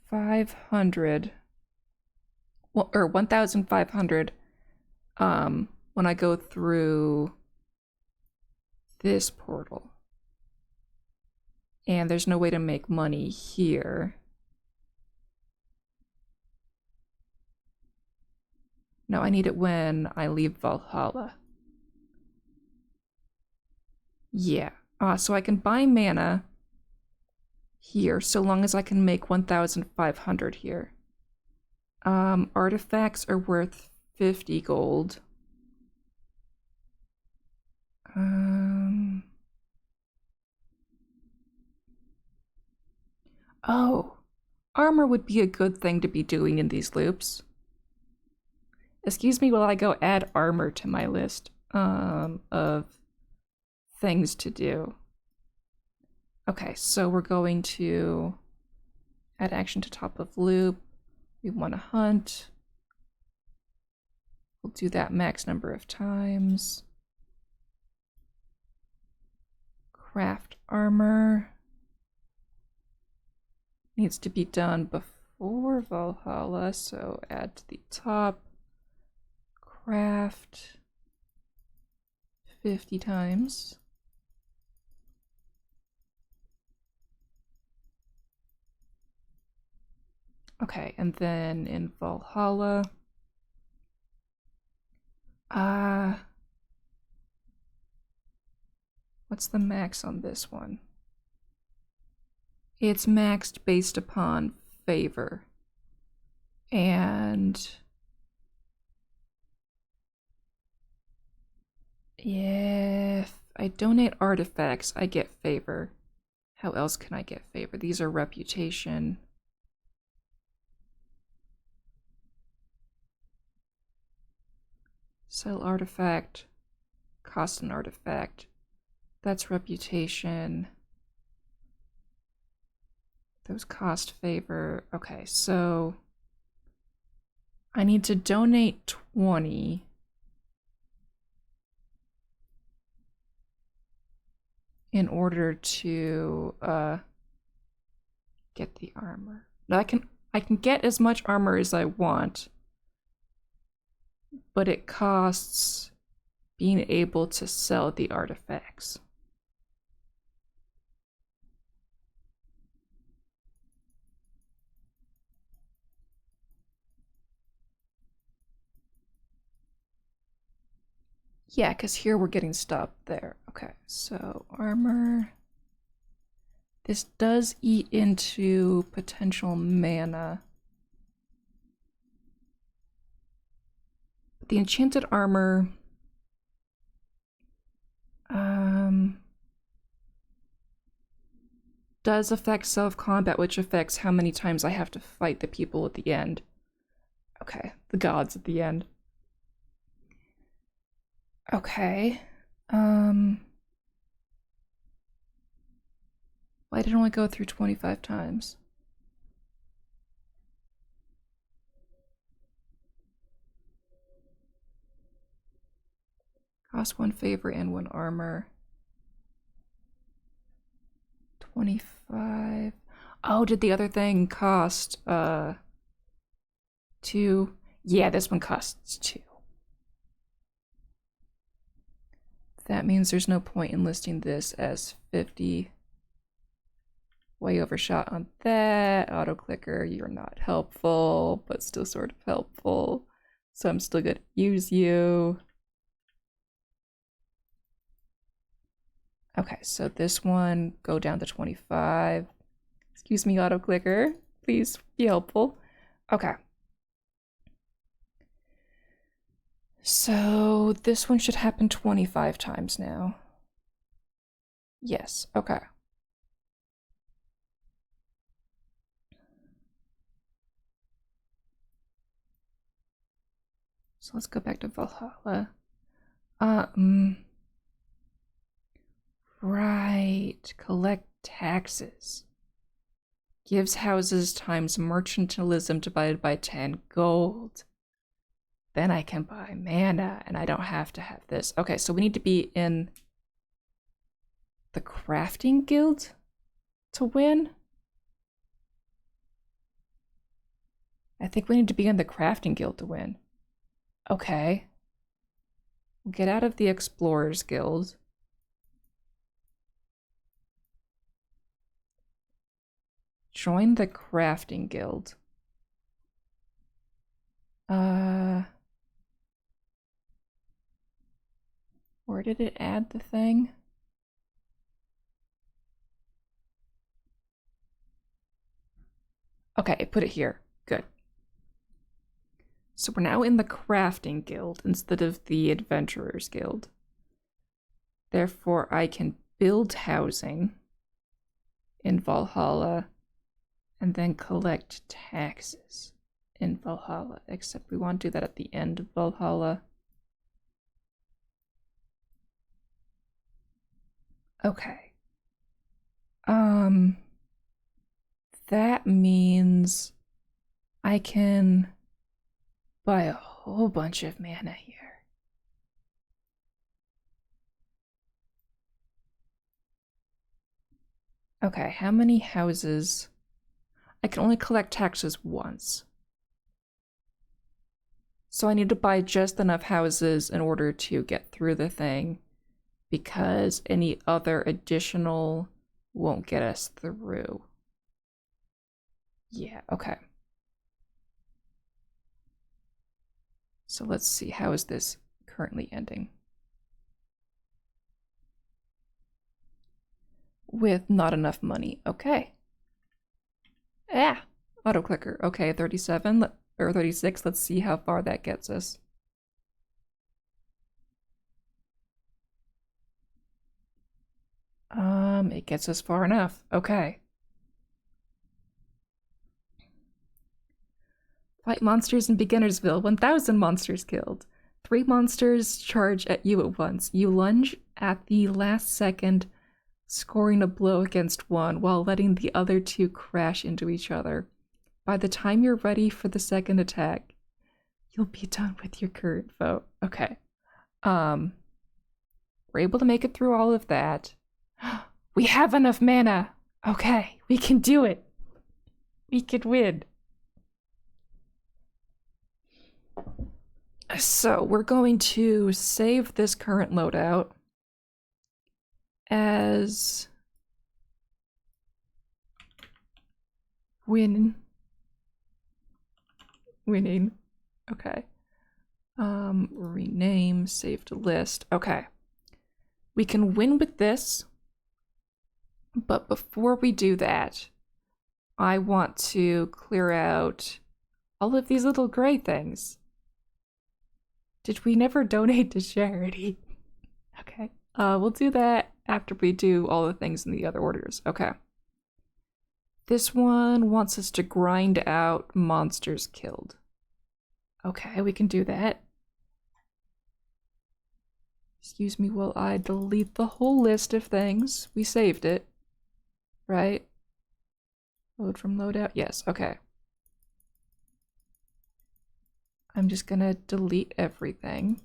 500, or 1,500 when I go through this portal. And there's no way to make money here. No, I need it when I leave Valhalla. Yeah. So I can buy mana here, so long as I can make 1,500 here. Artifacts are worth 50 gold. Oh, armor would be a good thing to be doing in these loops. Excuse me while I go add armor to my list of things to do. Okay, so we're going to add action to top of loop. We want to hunt. We'll do that max number of times. Craft armor. Needs to be done before Valhalla, so add to the top. Craft 50 times. Okay, and then in Valhalla, what's the max on this one? It's maxed based upon favor. And if I donate artifacts, I get favor. How else can I get favor? These are reputation. Sell artifact, cost an artifact. That's reputation. Those cost favor. Okay, so I need to donate 20. In order to get the armor. Now I can get as much armor as I want, but it costs being able to sell the artifacts. Yeah, because here we're getting stopped there. Okay, so armor. This does eat into potential mana. But the enchanted armor does affect self-combat, which affects how many times I have to fight the people at the end. Okay, the gods at the end. Okay. Why did it only go through 25 times? Cost 1 favor and 1 armor. 25. Oh, did the other thing cost 2? Yeah, this one costs 2. That means there's no point in listing this as 50. Way overshot on that. Auto clicker, you're not helpful, but still sort of helpful. So I'm still gonna use you. Okay, so this one, go down to 25. Excuse me, auto clicker. Please be helpful. Okay. So this one should happen 25 times now. Yes, okay. So let's go back to Valhalla. Right. Collect taxes. Gives houses times mercantilism divided by 10 gold. Then I can buy mana, and I don't have to have this. Okay, so we need to be in the crafting guild to win. I think we need to be in the crafting guild to win. Okay. We'll get out of the explorers guild. Join the crafting guild. Where did it add the thing? Okay, put it here. Good. So we're now in the crafting guild instead of the adventurers guild. Therefore, I can build housing in Valhalla and then collect taxes in Valhalla, except we want to do that at the end of Valhalla. Okay. That means I can buy a whole bunch of mana here. Okay, how many houses? I can only collect taxes once. So I need to buy just enough houses in order to get through the thing, because any other additional won't get us through. Yeah, okay. So let's see, how is this currently ending? With not enough money. Okay. Ah, auto clicker. Okay, 37 or 36. Let's see how far that gets us. It gets us far enough. Okay. Fight monsters in Beginnersville. 1,000 monsters killed. 3 monsters charge at you at once. You lunge at the last second, scoring a blow against one while letting the other 2 crash into each other. By the time you're ready for the second attack, you'll be done with your current foe. Okay. We're able to make it through all of that. We have enough mana. Okay, we can do it. We can win. So we're going to save this current loadout as winning. Okay. Rename, save to list. Okay. We can win with this, but before we do that, I want to clear out all of these little gray things. Did we never donate to charity? Okay. We'll do that after we do all the things in the other orders. Okay. This one wants us to grind out monsters killed. Okay, we can do that. Excuse me while I delete the whole list of things. We saved it, right? Load from loadout. Yes, okay. I'm just gonna delete everything.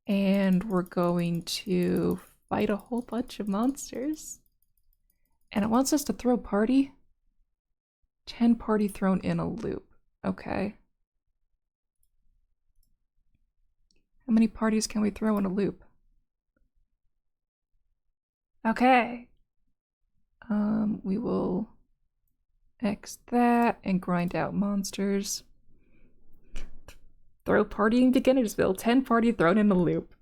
And we're going to fight a whole bunch of monsters. And it wants us to throw party. 10 party thrown in a loop. Okay. How many parties can we throw in a loop? Okay. We will X that and grind out monsters. Throw party in Beginnersville. 10 party thrown in a loop.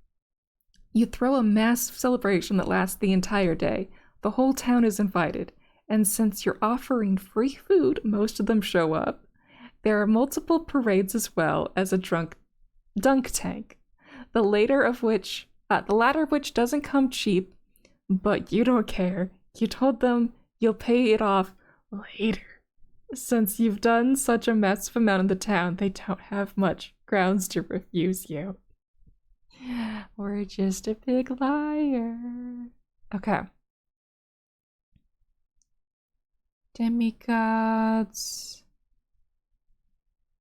You throw a massive celebration that lasts the entire day. The whole town is invited, and since you're offering free food, most of them show up. There are multiple parades as well as a dunk tank. The latter of which doesn't come cheap, but you don't care. You told them you'll pay it off later. Since you've done such a massive amount in the town, they don't have much grounds to refuse you. We're just a big liar. Okay. Demigods.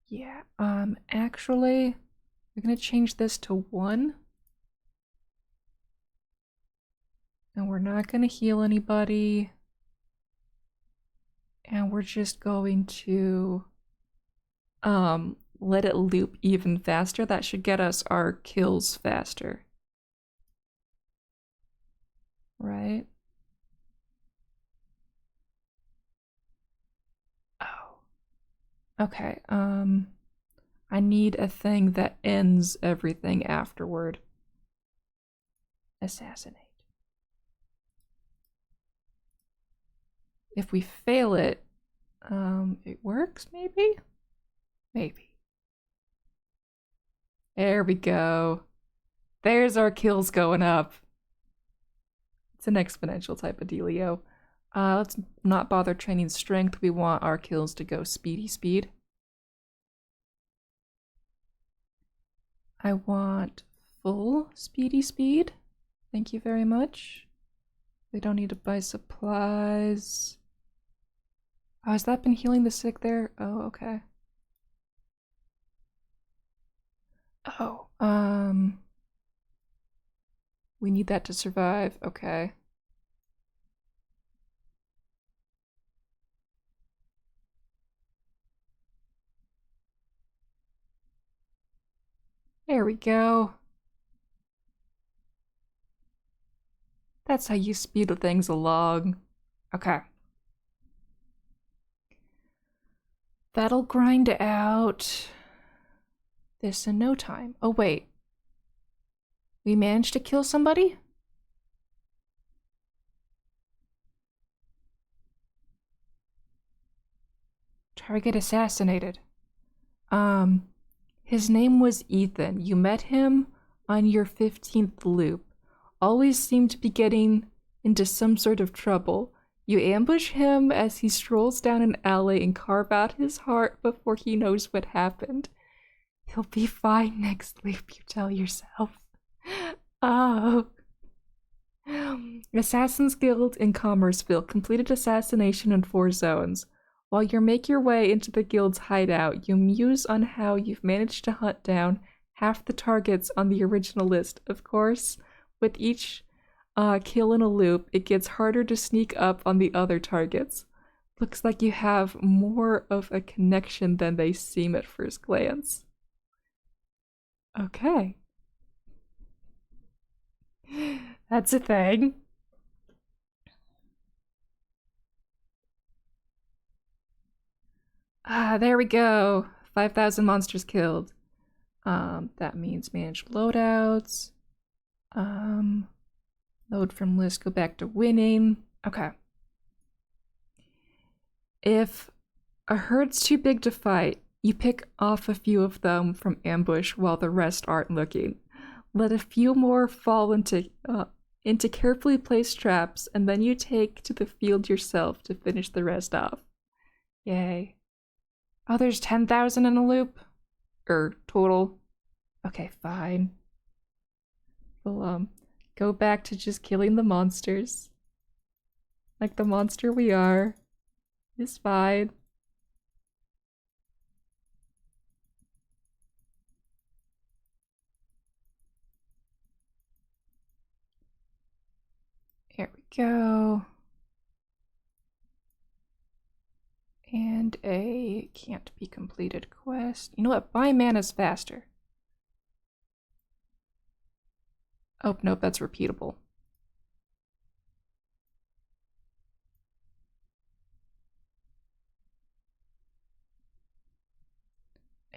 Yeah, actually, we're gonna change this to 1. And we're not gonna heal anybody. And we're just going to let it loop even faster. That should get us our kills faster. Right? Oh. Okay, I need a thing that ends everything afterward. Assassinate. If we fail it, it works, maybe? Maybe. There we go. There's our kills going up. It's an exponential type of dealio. Let's not bother training strength. We want our kills to go speedy speed. I want full speedy speed. Thank you very much. We don't need to buy supplies. Oh, has that been healing the sick there? Oh, okay. Oh, we need that to survive. Okay. There we go. That's how you speed things along. Okay. That'll grind out this in no time. Oh, wait. We managed to kill somebody? Target assassinated. His name was Ethan. You met him on your 15th loop. Always seemed to be getting into some sort of trouble. You ambush him as he strolls down an alley and carve out his heart before he knows what happened. He'll be fine next loop, you tell yourself. Oh. Assassin's Guild in Commerceville. Completed assassination in 4 zones. While you make your way into the guild's hideout, you muse on how you've managed to hunt down half the targets on the original list. Of course, with each kill in a loop, it gets harder to sneak up on the other targets. Looks like you have more of a connection than they seem at first glance. Okay. That's a thing. There we go. 5,000 monsters killed. That means manage loadouts. Load from list, go back to winning. Okay. If a herd's too big to fight, you pick off a few of them from ambush while the rest aren't looking. Let a few more fall into carefully placed traps, and then you take to the field yourself to finish the rest off. Yay. Oh, there's 10,000 in a loop? Total. Okay, fine. We'll, go back to just killing the monsters. Like the monster we are. It's fine. Here we go. And a can't be completed quest. You know what? Buy mana's faster. Oh, nope, that's repeatable.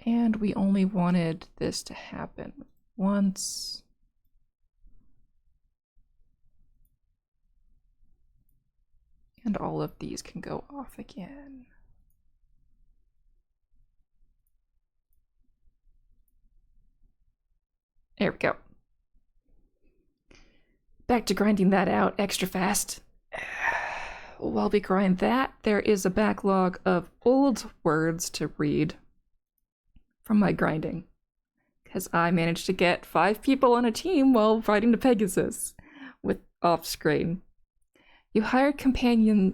And we only wanted this to happen once. And all of these can go off again. There we go. Back to grinding that out extra fast. While we grind that, there is a backlog of old words to read from my grinding. Because I managed to get 5 people on a team while riding the Pegasus with off-screen. Your hired companions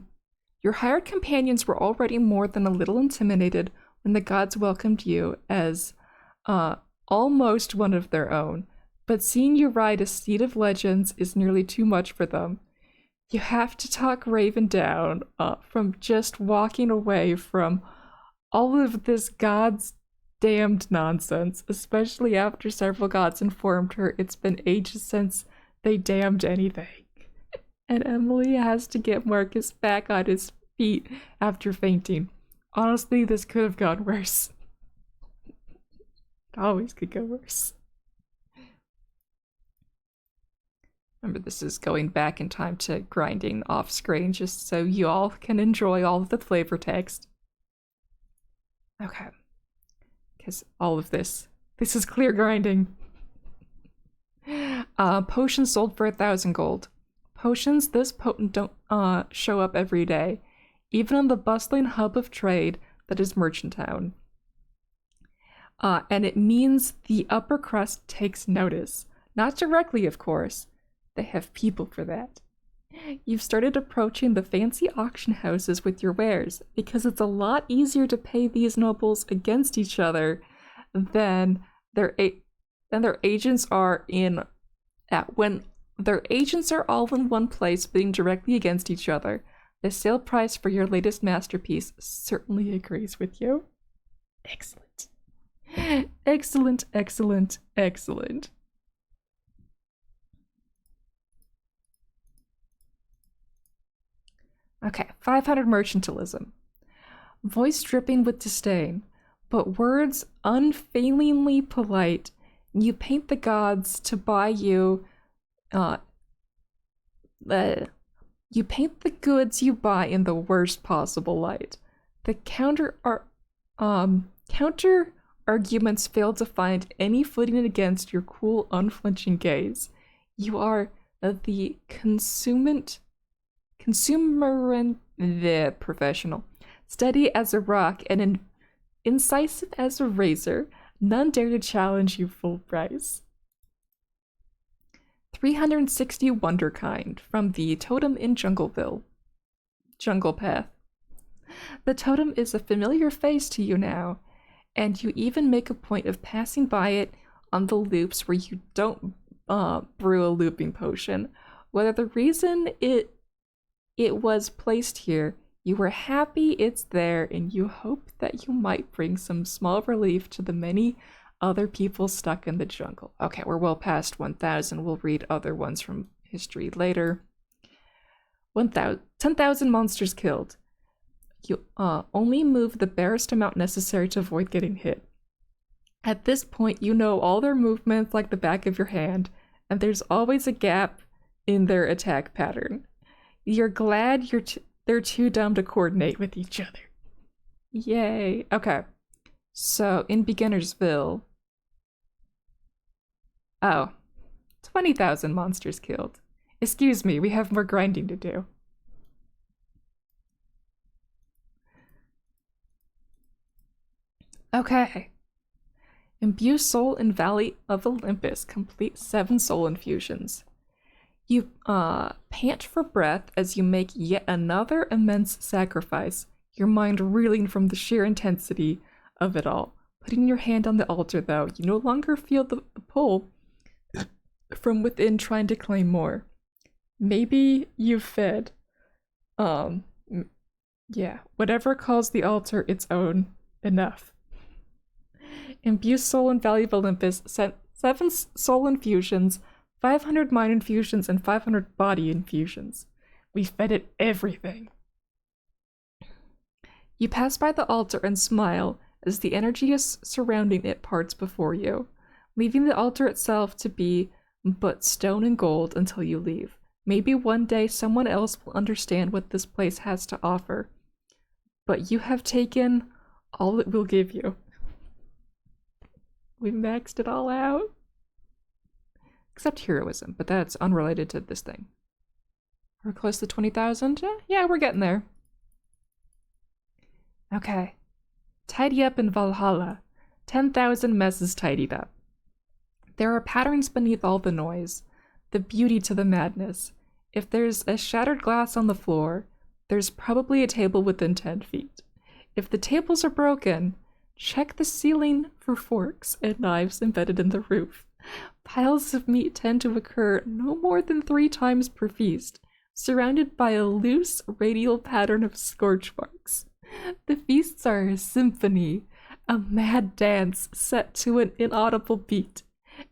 were already more than a little intimidated when the gods welcomed you as almost one of their own, but seeing you ride a steed of legends is nearly too much for them. You have to talk Raven down from just walking away from all of this god's damned nonsense, especially after several gods informed her it's been ages since they damned anything. And Emily has to get Marcus back on his feet after fainting. Honestly, this could have gone worse. It always could go worse. Remember, this is going back in time to grinding off screen just so you all can enjoy all of the flavor text. Okay. Because all of this is clear grinding. Potions sold for 1,000 gold. Potions this potent don't show up every day, even on the bustling hub of trade that is Merchant Town. And it means the upper crust takes notice. Not directly, of course. They have people for that. You've started approaching the fancy auction houses with your wares, because it's a lot easier to pay these nobles against each other than their agents are when their agents are all in one place bidding directly against each other. The sale price for your latest masterpiece certainly agrees with you. Excellent. Excellent, excellent, excellent. Okay, 500 mercantilism. Voice dripping with disdain, but words unfailingly polite. You paint the gods to buy you. You paint the goods you buy in the worst possible light. The counter arguments fail to find any footing against your cool, unflinching gaze. You are the the professional, steady as a rock and incisive as a razor. None dare to challenge you full price. 360 Wonderkind from the totem in Jungleville. Jungle Path. The totem is a familiar face to you now, and you even make a point of passing by it on the loops where you don't brew a looping potion. Whether the reason it was placed here, you were happy it's there, and you hope that you might bring some small relief to the many other people stuck in the jungle. Okay, we're well past 1,000. We'll read other ones from history later. 10,000 monsters killed. You only move the barest amount necessary to avoid getting hit. At this point, you know all their movements like the back of your hand, and there's always a gap in their attack pattern. You're glad they're too dumb to coordinate with each other. Yay. Okay. So, in Beginnersville... Oh. 20,000 monsters killed. Excuse me, we have more grinding to do. Okay. Imbue soul in Valley of Olympus. Complete 7 soul infusions. You pant for breath as you make yet another immense sacrifice, your mind reeling from the sheer intensity of it all. Putting your hand on the altar, though, you no longer feel the pull from within trying to claim more. Maybe you've fed. Yeah, whatever calls the altar its own, enough. Imbue soul in Valley of Olympus sent 7 soul infusions, 500 mind infusions, and 500 body infusions. We fed it everything. You pass by the altar and smile as the energy surrounding it parts before you, leaving the altar itself to be but stone and gold until you leave. Maybe one day someone else will understand what this place has to offer, but you have taken all it will give you. We maxed it all out. Except heroism, but that's unrelated to this thing. We're close to 20,000? Yeah, we're getting there. Okay. Tidy up in Valhalla. 10,000 messes tidied up. There are patterns beneath all the noise, the beauty to the madness. If there's a shattered glass on the floor, there's probably a table within 10 feet. If the tables are broken, check the ceiling for forks and knives embedded in the roof. Piles of meat tend to occur no more than 3 times per feast, surrounded by a loose radial pattern of scorch marks. The feasts are a symphony, a mad dance set to an inaudible beat,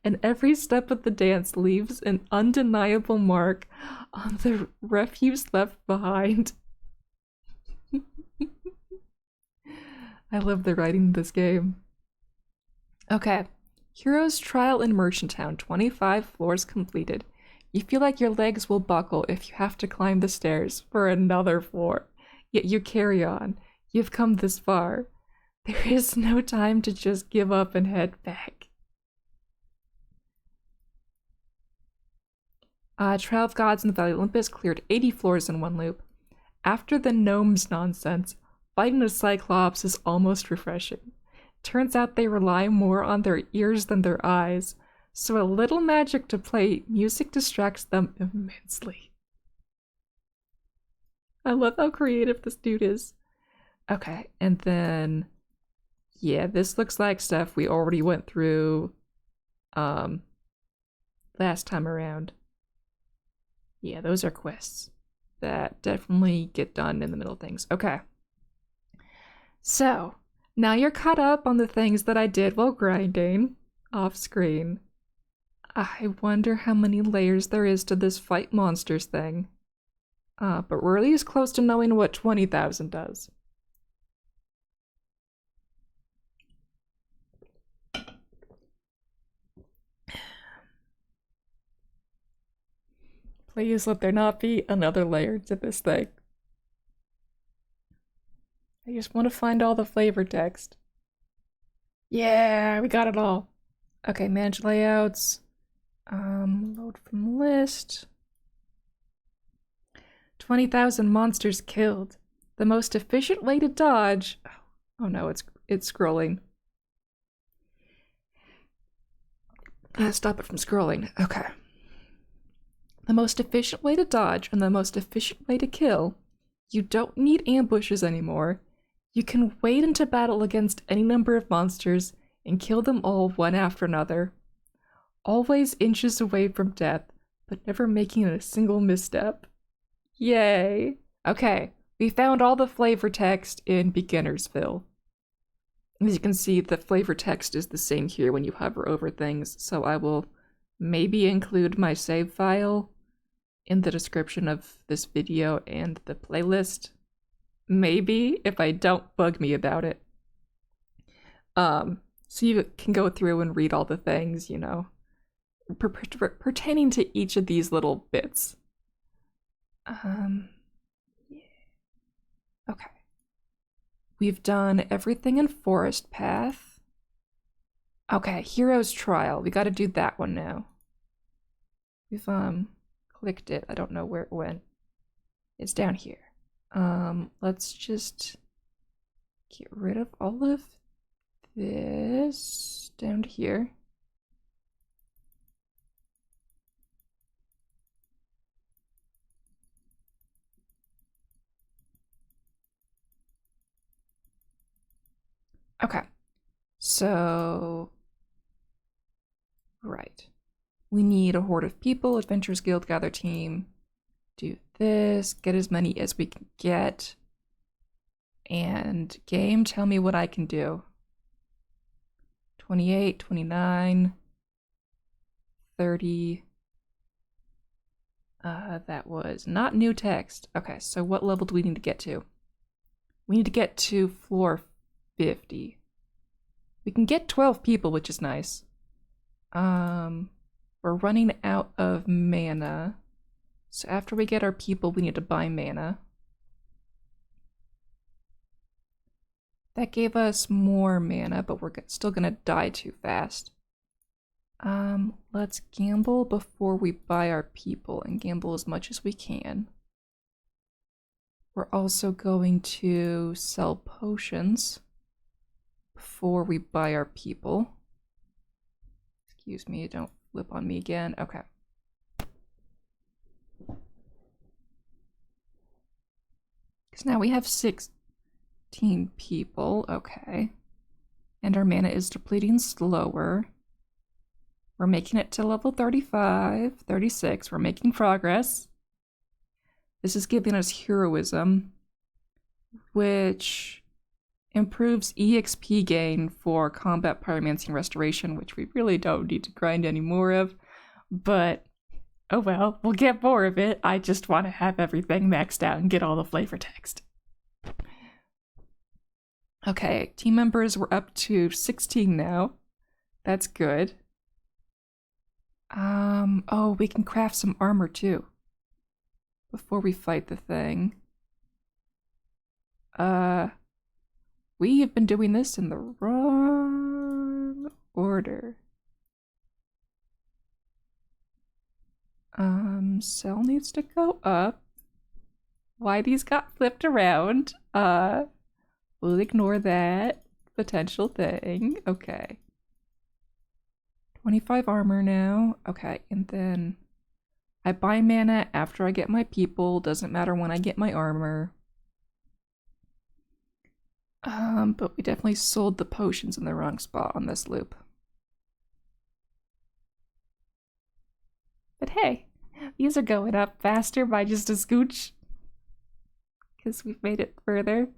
and every step of the dance leaves an undeniable mark on the refuse left behind. I love the writing in this game. Okay. Hero's Trial in Merchant Town, 25 floors completed. You feel like your legs will buckle if you have to climb the stairs for another floor. Yet you carry on. You've come this far. There is no time to just give up and head back. Trial of Gods in the Valley of Olympus cleared 80 floors in one loop. After the gnomes nonsense, fighting a Cyclops is almost refreshing. Turns out they rely more on their ears than their eyes, so a little magic to play music distracts them immensely. I love how creative this dude is. Okay, and then, yeah, this looks like stuff we already went through last time around. Yeah, those are quests that definitely get done in the middle of things. Okay. So, now you're caught up on the things that I did while grinding off screen. I wonder how many layers there is to this fight monsters thing. But we're at least close to knowing what 20,000 does. Please let there not be another layer to this thing. I just want to find all the flavor text. Yeah, we got it all. Okay, manage layouts. Load from list. 20,000 monsters killed. The most efficient way to dodge. Oh no, it's scrolling. Stop it from scrolling. Okay. The most efficient way to dodge and the most efficient way to kill. You don't need ambushes anymore. You can wade into battle against any number of monsters and kill them all one after another. Always inches away from death, but never making a single misstep. Yay! Okay, we found all the flavor text in Beginnersville. As you can see, the flavor text is the same here when you hover over things, so I will maybe include my save file in the description of this video and the playlist. Maybe, if I don't bug me about it. So you can go through and read all the things, you know, pertaining to each of these little bits. Yeah. Okay. We've done everything in Forest Path. Okay, Hero's Trial. We gotta do that one now. We've, clicked it. I don't know where it went. It's down here. Let's just get rid of all of this down to here. Okay, so, right. We need a horde of people, Adventurers Guild, gather team, do this, get as many as we can get, and game, tell me what I can do. 28, 29, 30. That was not new text. Okay, so what level do we need to get to? We need to get to floor 50. We can get 12 people, which is nice. We're running out of mana. So after we get our people, we need to buy mana. That gave us more mana, but we're still gonna die too fast. Let's gamble before we buy our people and gamble as much as we can. We're also going to sell potions before we buy our people. Excuse me, don't flip on me again. Okay. Because now we have 16 people. Okay. And our mana is depleting slower. We're making it to level 35, 36. We're making progress. This is giving us heroism, which improves EXP gain for combat pyromancy and restoration, which we really don't need to grind any more of. But, oh well, we'll get more of it. I just want to have everything maxed out and get all the flavor text. Okay, team members, we're up to 16 now. That's good. Oh, we can craft some armor too. Before we fight the thing. We have been doing this in the wrong order. Cell needs to go up. Why these got flipped around? We'll ignore that potential thing. Okay. 25 armor now. Okay, and then I buy mana after I get my people. Doesn't matter when I get my armor. But we definitely sold the potions in the wrong spot on this loop. But hey, these are going up faster by just a scooch. Because we've made it further.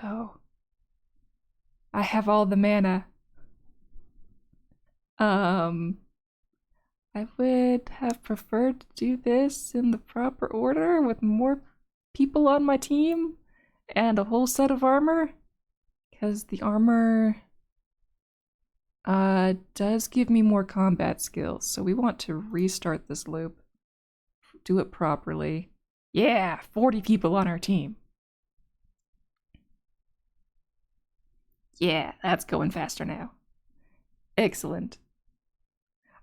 Oh. I have all the mana. I would have preferred to do this in the proper order with more people on my team and a whole set of armor, because the armor does give me more combat skills, so we want to restart this loop, do it properly. Yeah, 40 people on our team. Yeah, that's going faster now. Excellent.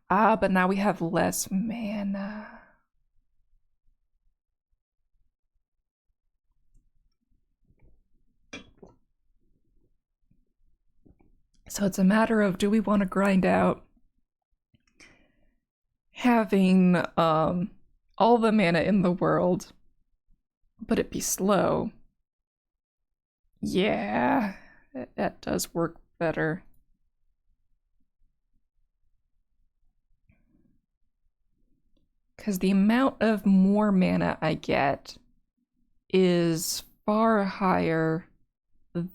But now we have less mana. So it's a matter of, do we want to grind out having all the mana in the world, but it be slow? Yeah, that does work better. Because the amount of more mana I get is far higher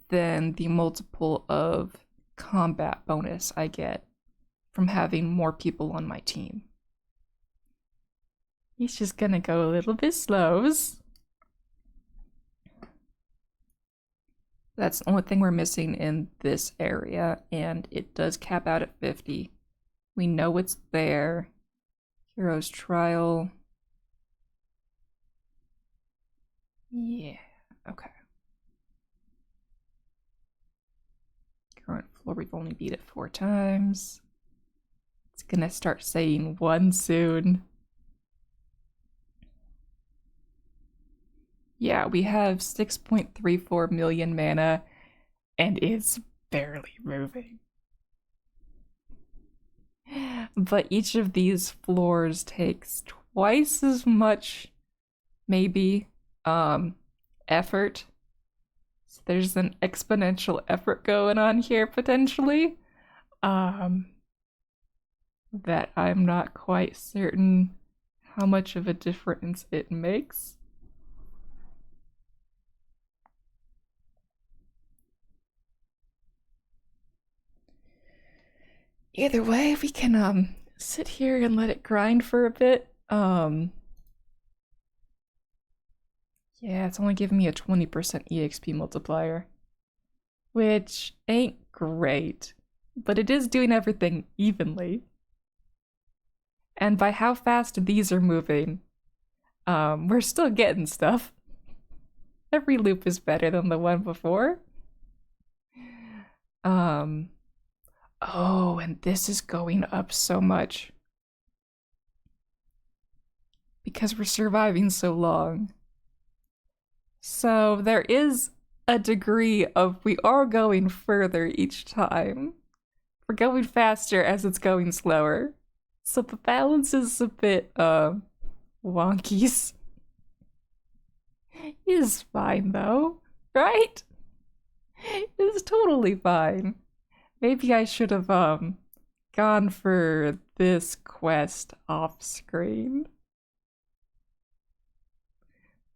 than the multiple of combat bonus I get from having more people on my team. He's just gonna go a little bit slows. That's the only thing we're missing in this area, and it does cap out at 50. We know it's there. Hero's Trial. Yeah, okay. Current floor, we've only beat it 4 times. It's gonna start saying 1 soon. Yeah, we have 6.34 million mana, and it's barely moving. But each of these floors takes twice as much, maybe, effort. So there's an exponential effort going on here, potentially, that I'm not quite certain how much of a difference it makes. Either way, we can sit here and let it grind for a bit. Yeah, it's only giving me a 20% EXP multiplier, which ain't great, but it is doing everything evenly. And by how fast these are moving, we're still getting stuff. Every loop is better than the one before. Oh, and this is going up so much. Because we're surviving so long. So there is a degree of we are going further each time. We're going faster as it's going slower. So the balance is a bit, wonkies. Is fine though, right? It's totally fine. Maybe I should have, gone for this quest off screen.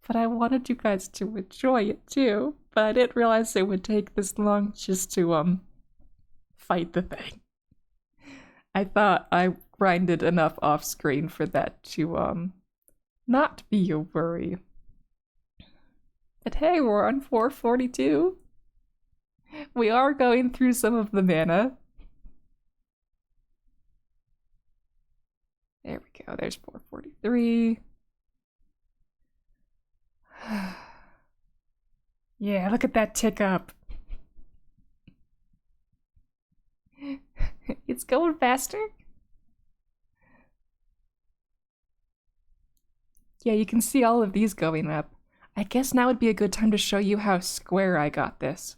But I wanted you guys to enjoy it too, but I didn't realize it would take this long just to, fight the thing. I thought I grinded enough off screen for that to, not be a worry. But hey, we're on 442. We are going through some of the mana. There we go, there's 443. Yeah, look at that tick up. It's going faster. Yeah, you can see all of these going up. I guess now would be a good time to show you how square I got this.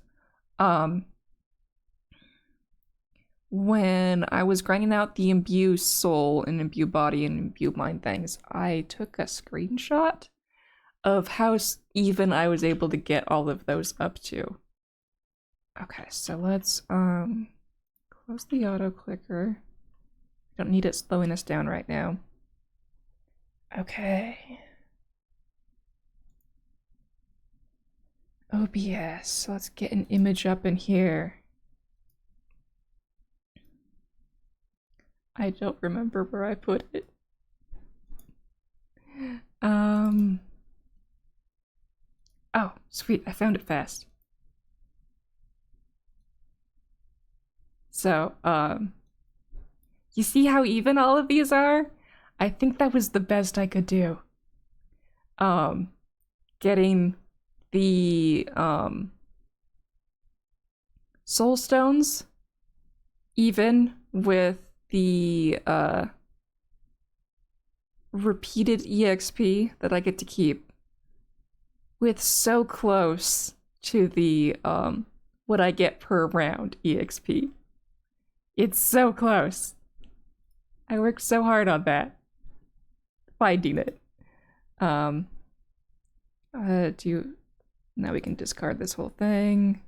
When I was grinding out the imbue soul and imbue body and imbue mind things, I took a screenshot of how even I was able to get all of those up to. Okay, so let's close the auto clicker. Don't need it slowing us down right now. Okay. OBS, let's get an image up in here. I don't remember where I put it. Oh, sweet, I found it fast. So, you see how even all of these are? I think that was the best I could do. Getting the, soul stones even with the, repeated EXP that I get to keep with so close to the, what I get per round EXP. It's so close. I worked so hard on that. Finding it. Now we can discard this whole thing.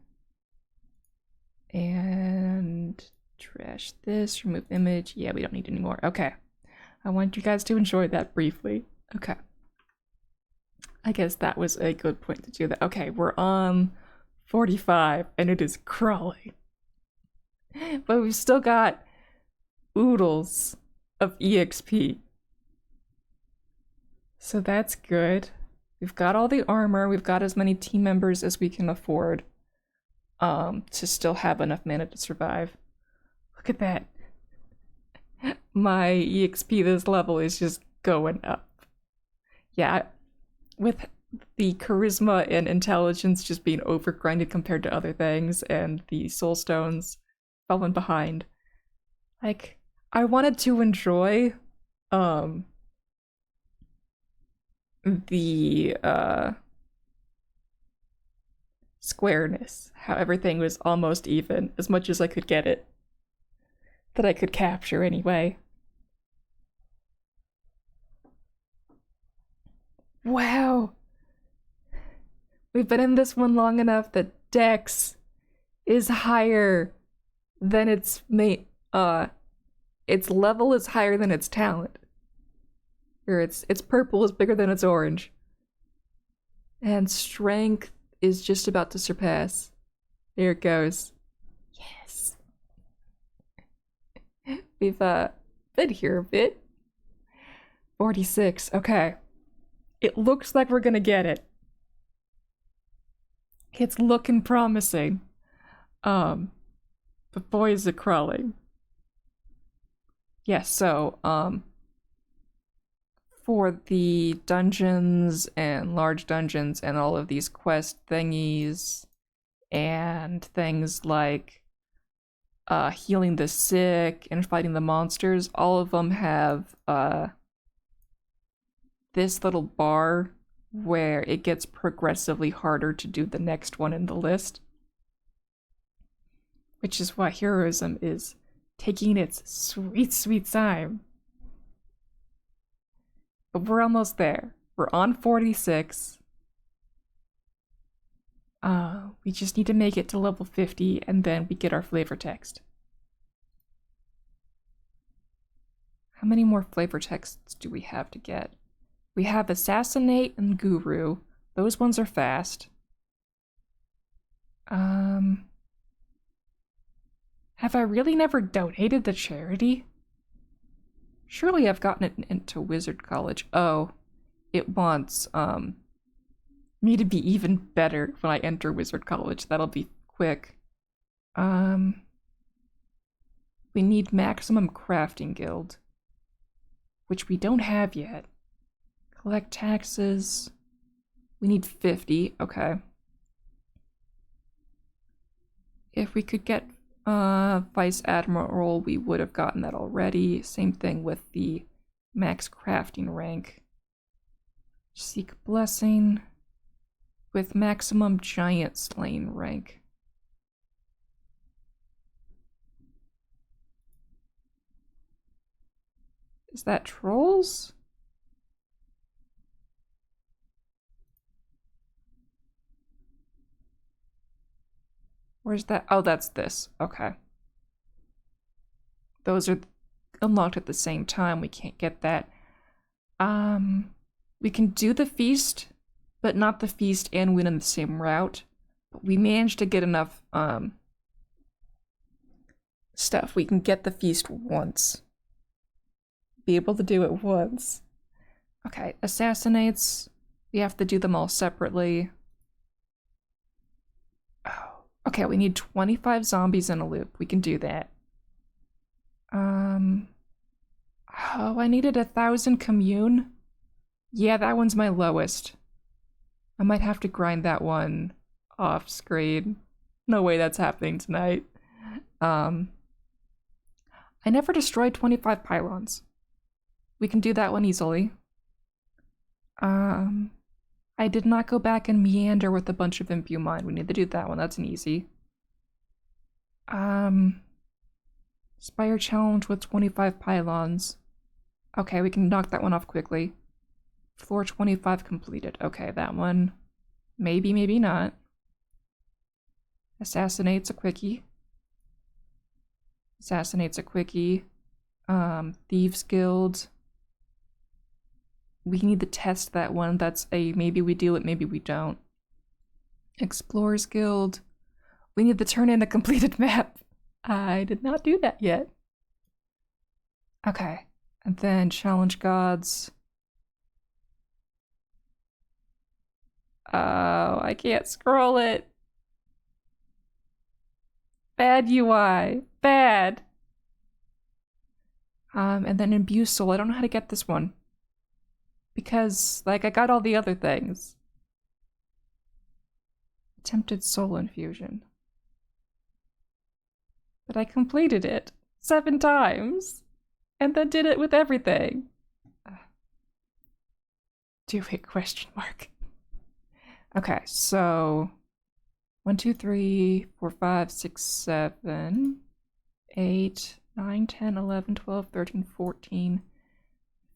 And trash this, remove image. Yeah, we don't need any more. Okay. I want you guys to enjoy that briefly. Okay. I guess that was a good point to do that. Okay, we're on 45 and it is crawling. But we've still got oodles of EXP. So that's good. We've got all the armor. We've got as many team members as we can afford to still have enough mana to survive. Look at that. My EXP this level is just going up. Yeah, with the charisma and intelligence just being overgrinded compared to other things and the soul stones falling behind. Like, I wanted to enjoy the squareness, how everything was almost even, as much as I could get it. That I could capture anyway. Wow! We've been in this one long enough that Dex is higher than its its level is higher than its talent. Or its purple is bigger than its orange. And strength is just about to surpass. There it goes. Yes. We've been here a bit. 46, okay. It looks like we're gonna get it. It's looking promising. But boy is it crawling. Yes, so, for the dungeons and large dungeons and all of these quest thingies and things like healing the sick and fighting the monsters, all of them have this little bar where it gets progressively harder to do the next one in the list. Which is why heroism is taking its sweet, sweet time. But we're almost there. We're on 46. We just need to make it to level 50 and then we get our flavor text. How many more flavor texts do we have to get? We have Assassinate and Guru. Those ones are fast. Have I really never donated to charity? Surely I've gotten it into Wizard College. Oh, it wants me to be even better when I enter Wizard College. That'll be quick. We need Maximum Crafting Guild, which we don't have yet. Collect taxes. We need 50. Okay. If we could get Vice Admiral, we would have gotten that already. Same thing with the max crafting rank. Seek Blessing with maximum giant slaying rank. Is that trolls? Where's that? Oh, that's this. Okay. Those are unlocked at the same time. We can't get that. We can do the feast, but not the feast and win in the same route. But we managed to get enough stuff. We can get the feast once. Be able to do it once. Okay, assassinates. We have to do them all separately. Oh, okay, we need 25 zombies in a loop. We can do that. Oh, I needed 1,000 commune. Yeah, that one's my lowest. I might have to grind that one off screen. No way that's happening tonight. I never destroyed 25 pylons. We can do that one easily. I did not go back and meander with a bunch of Imbue Mine. We need to do that one. That's an easy. Spire challenge with 25 pylons. Okay, we can knock that one off quickly. Floor 25 completed. Okay, that one. Maybe, maybe not. Assassinate's a quickie. Assassinate's a quickie. Thieves Guild. We need to test that one. That's a maybe we do it, maybe we don't. Explorers Guild. We need to turn in a completed map. I did not do that yet. Okay. And then Challenge Gods. Oh, I can't scroll it. Bad UI. Bad. And then Imbue Soul. I don't know how to get this one. Because, like, I got all the other things. Attempted Soul Infusion. But I completed it 7 times. And then did it with everything. Do it, question mark. Okay, so 1, 2, 3, 4, 5, 6, 7, 8, 9, 10, 11, 12, 13, 14,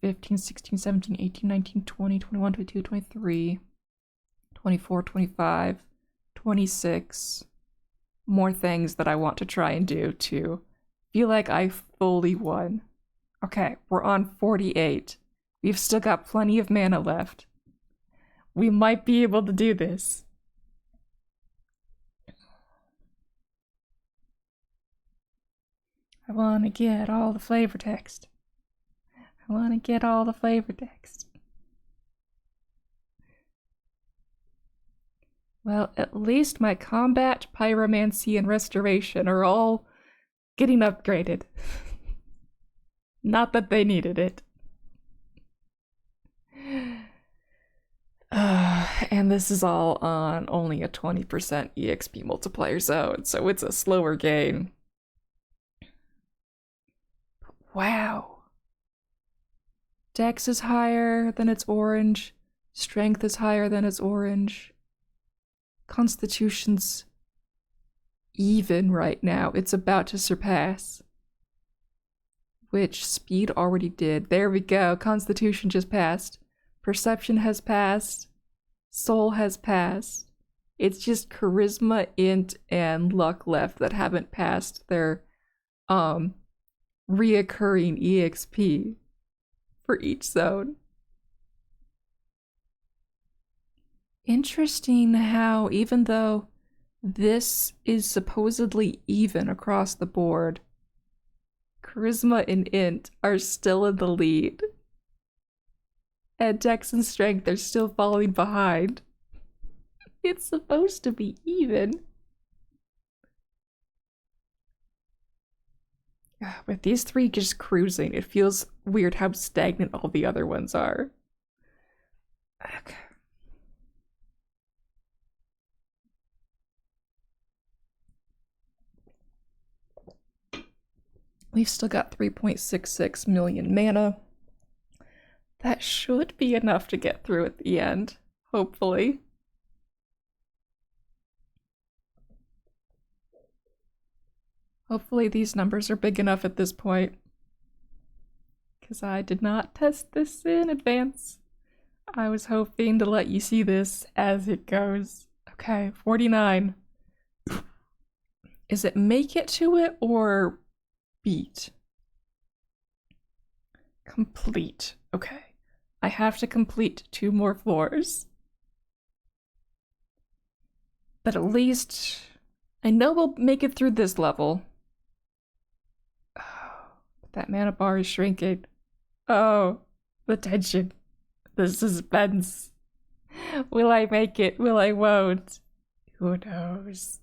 15, 16, 17, 18, 19, 20, 21, 22, 23, 24, 25, 26. More things that I want to try and do to feel like I fully won. Okay, we're on 48. We've still got plenty of mana left. We might be able to do this. I want to get all the flavor text. I want to get all the flavor text. Well, at least my combat, pyromancy, and restoration are all getting upgraded. Not that they needed it. And this is all on only a 20% EXP multiplier zone, so it's a slower gain. Wow. Dex is higher than its orange. Strength is higher than its orange. Constitution's even right now. It's about to surpass. Which speed already did. There we go. Constitution just passed. Perception has passed. Soul has passed. It's just charisma, int, and luck left that haven't passed their reoccurring EXP for each zone. Interesting how even though this is supposedly even across the board, charisma and int are still in the lead. And dex and strength are still falling behind. It's supposed to be even. With these three just cruising, it feels weird how stagnant all the other ones are. Okay. We've still got 3.66 million mana. That should be enough to get through at the end, hopefully. Hopefully these numbers are big enough at this point. Because I did not test this in advance. I was hoping to let you see this as it goes. Okay, 49. Is it make it to it or beat? Complete. Okay. I have to complete 2 more floors. But at least I know we'll make it through this level. Oh, that mana bar is shrinking. Oh, the tension. The suspense. Will I make it? Will I won't? Who knows?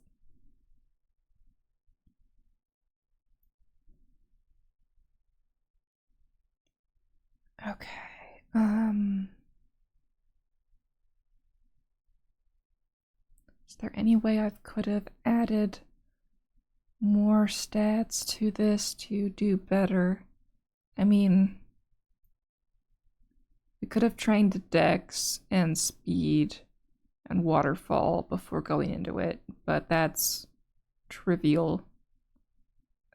Okay. Is there any way I could have added more stats to this to do better? I mean, we could have trained dex and speed and waterfall before going into it, but that's trivial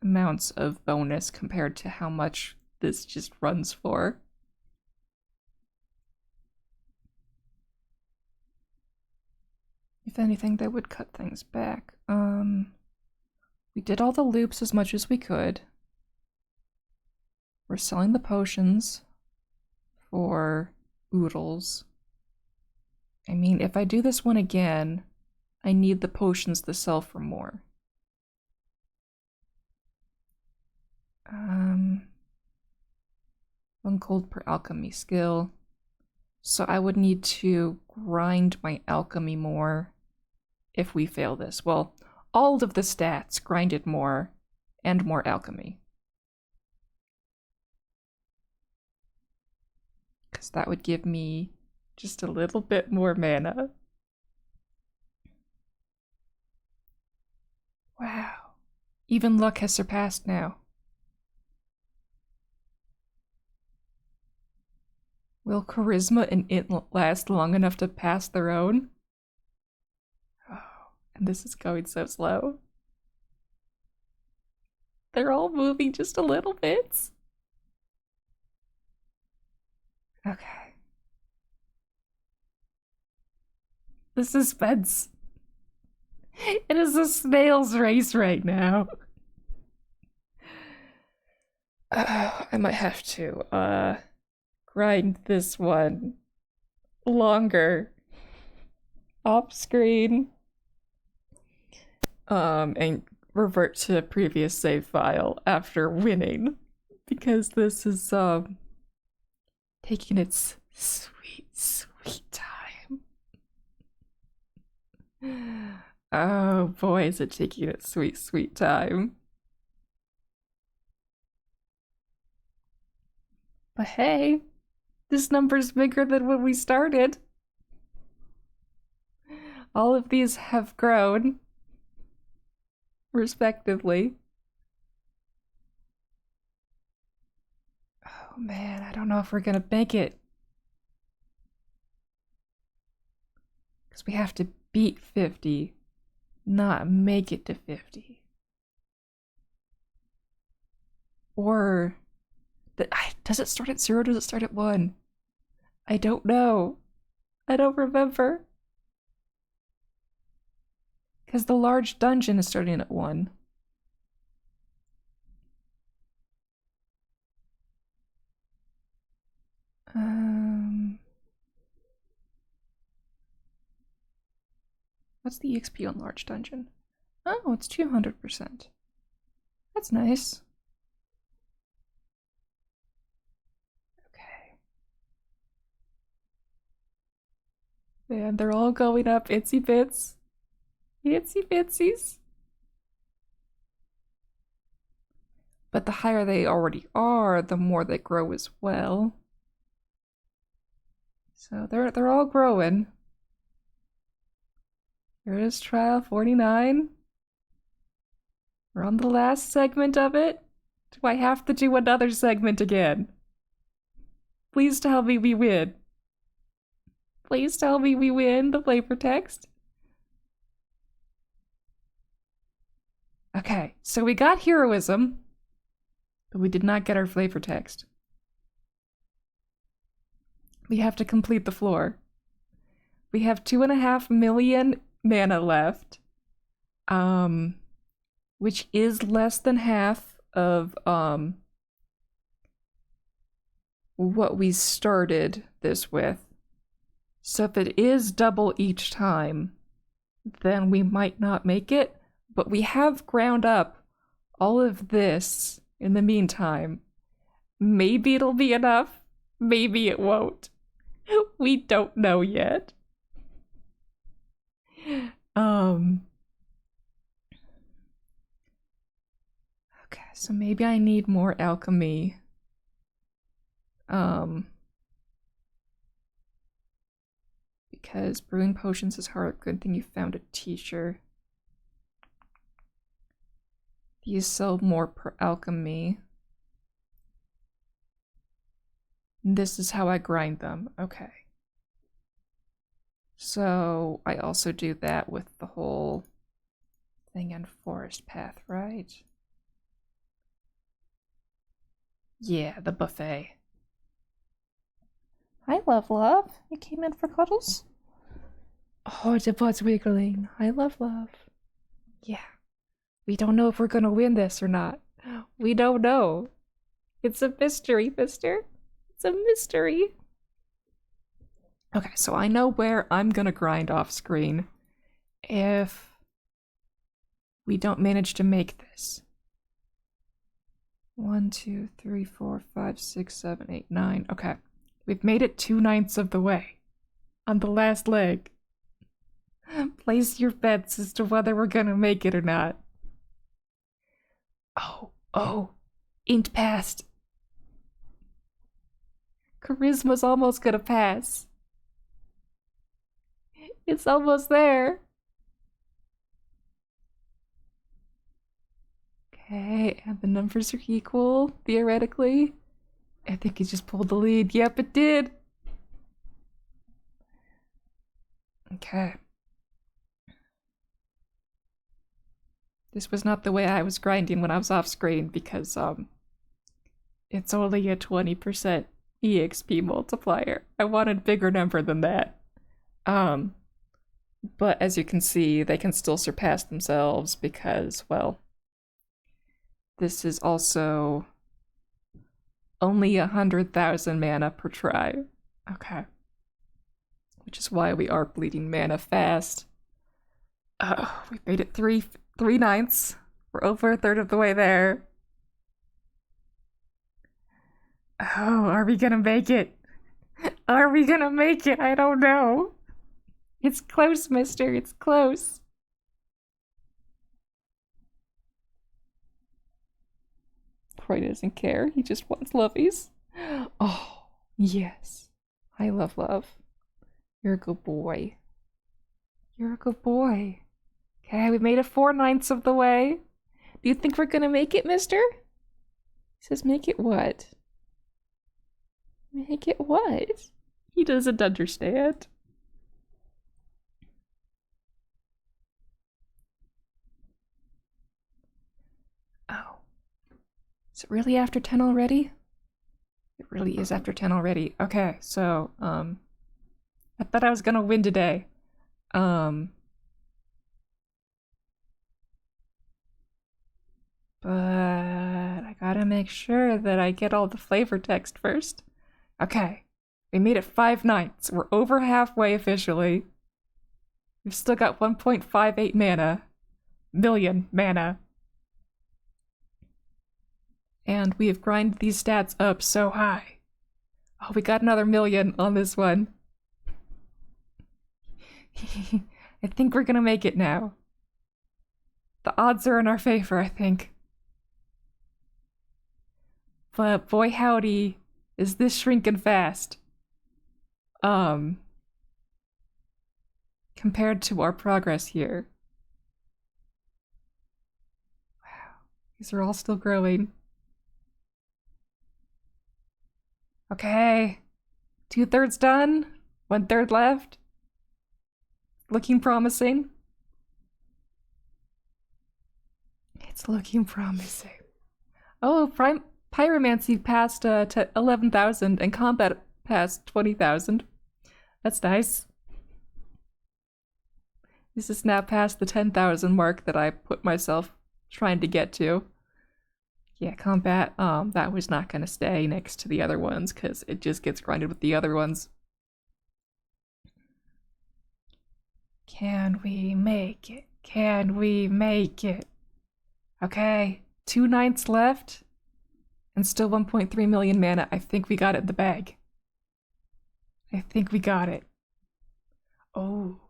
amounts of bonus compared to how much this just runs for. If anything, that would cut things back. We did all the loops as much as we could. We're selling the potions for oodles. I mean, if I do this one again, I need the potions to sell for more. 1 gold per alchemy skill. So I would need to grind my alchemy more if we fail this. Well, all of the stats grinded more and more alchemy. Because that would give me just a little bit more mana. Wow. Even luck has surpassed now. Will charisma and int last long enough to pass their own? Oh, and this is going so slow. They're all moving just a little bit. Okay. The suspense. It is a snail's race right now. I might have to, grind this one longer off screen and revert to the previous save file after winning, because this is taking its sweet time. Oh boy, is it taking its sweet, sweet time. But hey, this number's bigger than when we started. All of these have grown, respectively. Oh man, I don't know if we're gonna make it. Because we have to beat 50, not make it to 50. Or does it start at 0 or does it start at 1? I don't know. I don't remember. Because the large dungeon is starting at 1. What's the EXP on large dungeon? Oh, it's 200%. That's nice. Okay. And they're all going up itsy bits. Itsy bitsies. But the higher they already are, the more they grow as well. So they're all growing. Here is trial 49. We're on the last segment of it. Do I have to do another segment again? Please tell me we win. Please tell me we win the flavor text. Okay, so we got heroism, but we did not get our flavor text. We have to complete the floor. We have 2.5 million mana left, which is less than half of what we started this with. So if it is double each time, then we might not make it, but we have ground up all of this in the meantime. Maybe it'll be enough, maybe it won't. We don't know yet. Okay, so maybe I need more alchemy. Because brewing potions is hard. Good thing you found a teacher. These sell more per alchemy. This is how I grind them. Okay. So I also do that with the whole thing in Forest Path, right? Yeah, the buffet. Hi, Love. You came in for cuddles? Oh, the butt's wiggling. Hi, Love. Yeah. We don't know if we're gonna win this or not. We don't know. It's a mystery, mister. It's a mystery. Okay, so I know where I'm gonna grind off screen if we don't manage to make this. 1, 2, 3, 4, 5, 6, 7, 8, 9. Okay. We've made it 2/9 of the way. On the last leg. Place your bets as to whether we're gonna make it or not. Oh. Int passed. Charisma's almost gonna pass. It's almost there. Okay, and the numbers are equal, theoretically. I think he just pulled the lead. Yep, it did. Okay. This was not the way I was grinding when I was off screen because it's only a 20% EXP multiplier. I wanted a bigger number than that. But as you can see, they can still surpass themselves because, well, this is also only 100,000 mana per try. Okay. Which is why we are bleeding mana fast. We made it 3/9. We're over a third of the way there. Oh, are we gonna make it? Are we gonna make it? I don't know. It's close, mister. It's close. Roy doesn't care. He just wants lovies. Oh, yes. I love love. You're a good boy. You're a good boy. Okay, we made it 4/9 of the way. Do you think we're gonna make it, mister? He says, make it what? Make it what? He doesn't understand. Oh. Is it really after 10 already? It really is after 10 already. Okay, so, I thought I was gonna win today. But I gotta make sure that I get all the flavor text first. Okay, we made it 5/9. We're over halfway officially. We've still got 1.58 million mana. And we have grinded these stats up so high. Oh, we got another million on this one. I think we're gonna make it now. The odds are in our favor, I think. But boy howdy, is this shrinking fast. Compared to our progress here. Wow, these are all still growing. Okay, 2/3 done, 1/3 left. Looking promising. It's looking promising. Oh, Pyromancy passed to 11,000 and combat past 20,000. That's nice. This is now past the 10,000 mark that I put myself trying to get to. Yeah, combat, that was not gonna stay next to the other ones because it just gets grinded with the other ones. Can we make it? Can we make it? Okay, 2/9 left and still 1.3 million mana. I think we got it in the bag. I think we got it. Oh.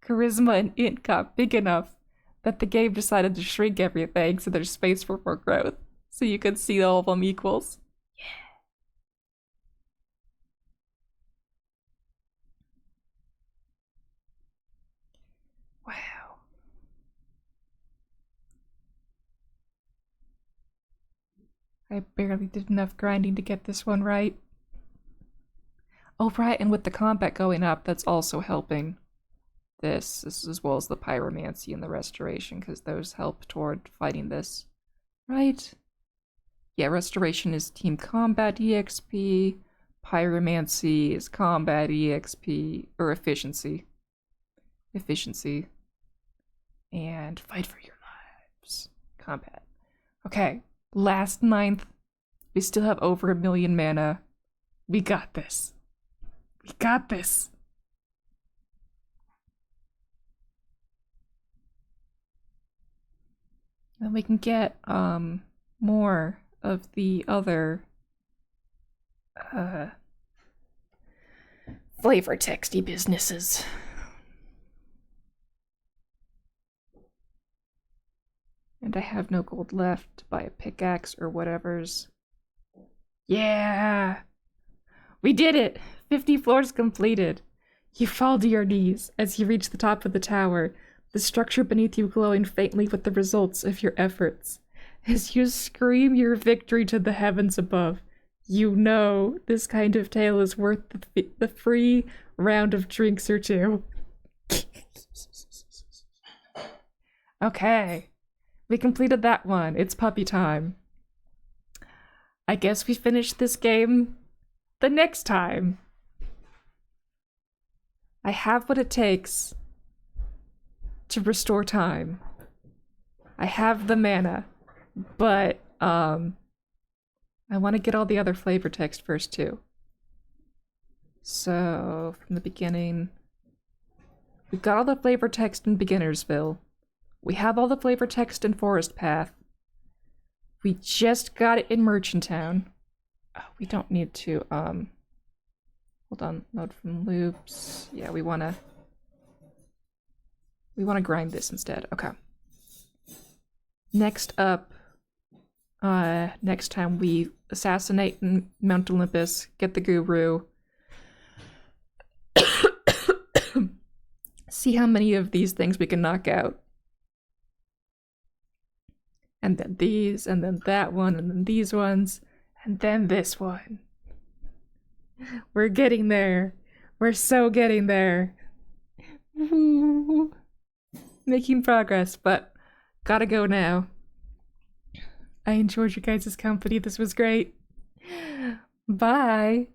Charisma and int got big enough that the game decided to shrink everything so there's space for more growth. So you can see all of them equals. Yeah. Wow. I barely did enough grinding to get this one right. Oh, right, and with the combat going up, that's also helping this as well as the pyromancy and the restoration, because those help toward fighting this. Right? Yeah, restoration is team combat EXP, pyromancy is combat EXP, or efficiency. Efficiency. And fight for your lives. Combat. Okay, last 9th. We still have over 1 million mana. We got this. We got this. Then we can get more of the other flavor texty businesses. And I have no gold left to buy a pickaxe or whatever's. Yeah! We did it! 50 floors completed. You fall to your knees as you reach the top of the tower, the structure beneath you glowing faintly with the results of your efforts. As you scream your victory to the heavens above, you know this kind of tale is worth the free round of drinks or two. Okay, we completed that one. It's puppy time. I guess we finish this game the next time. I have what it takes to restore time. I have the mana, but I want to get all the other flavor text first too. So from the beginning, we've got all the flavor text in Beginnersville. We have all the flavor text in Forest Path. We just got it in Merchant Town. Oh, we don't need to Hold on, node from loops. Yeah, we wanna grind this instead. Okay. Next up, next time we assassinate Mount Olympus, get the guru. See how many of these things we can knock out. And then these, and then that one, and then these ones, and then this one. We're getting there. We're so getting there. Making progress, but gotta go now. I enjoyed you guys' company. This was great. Bye.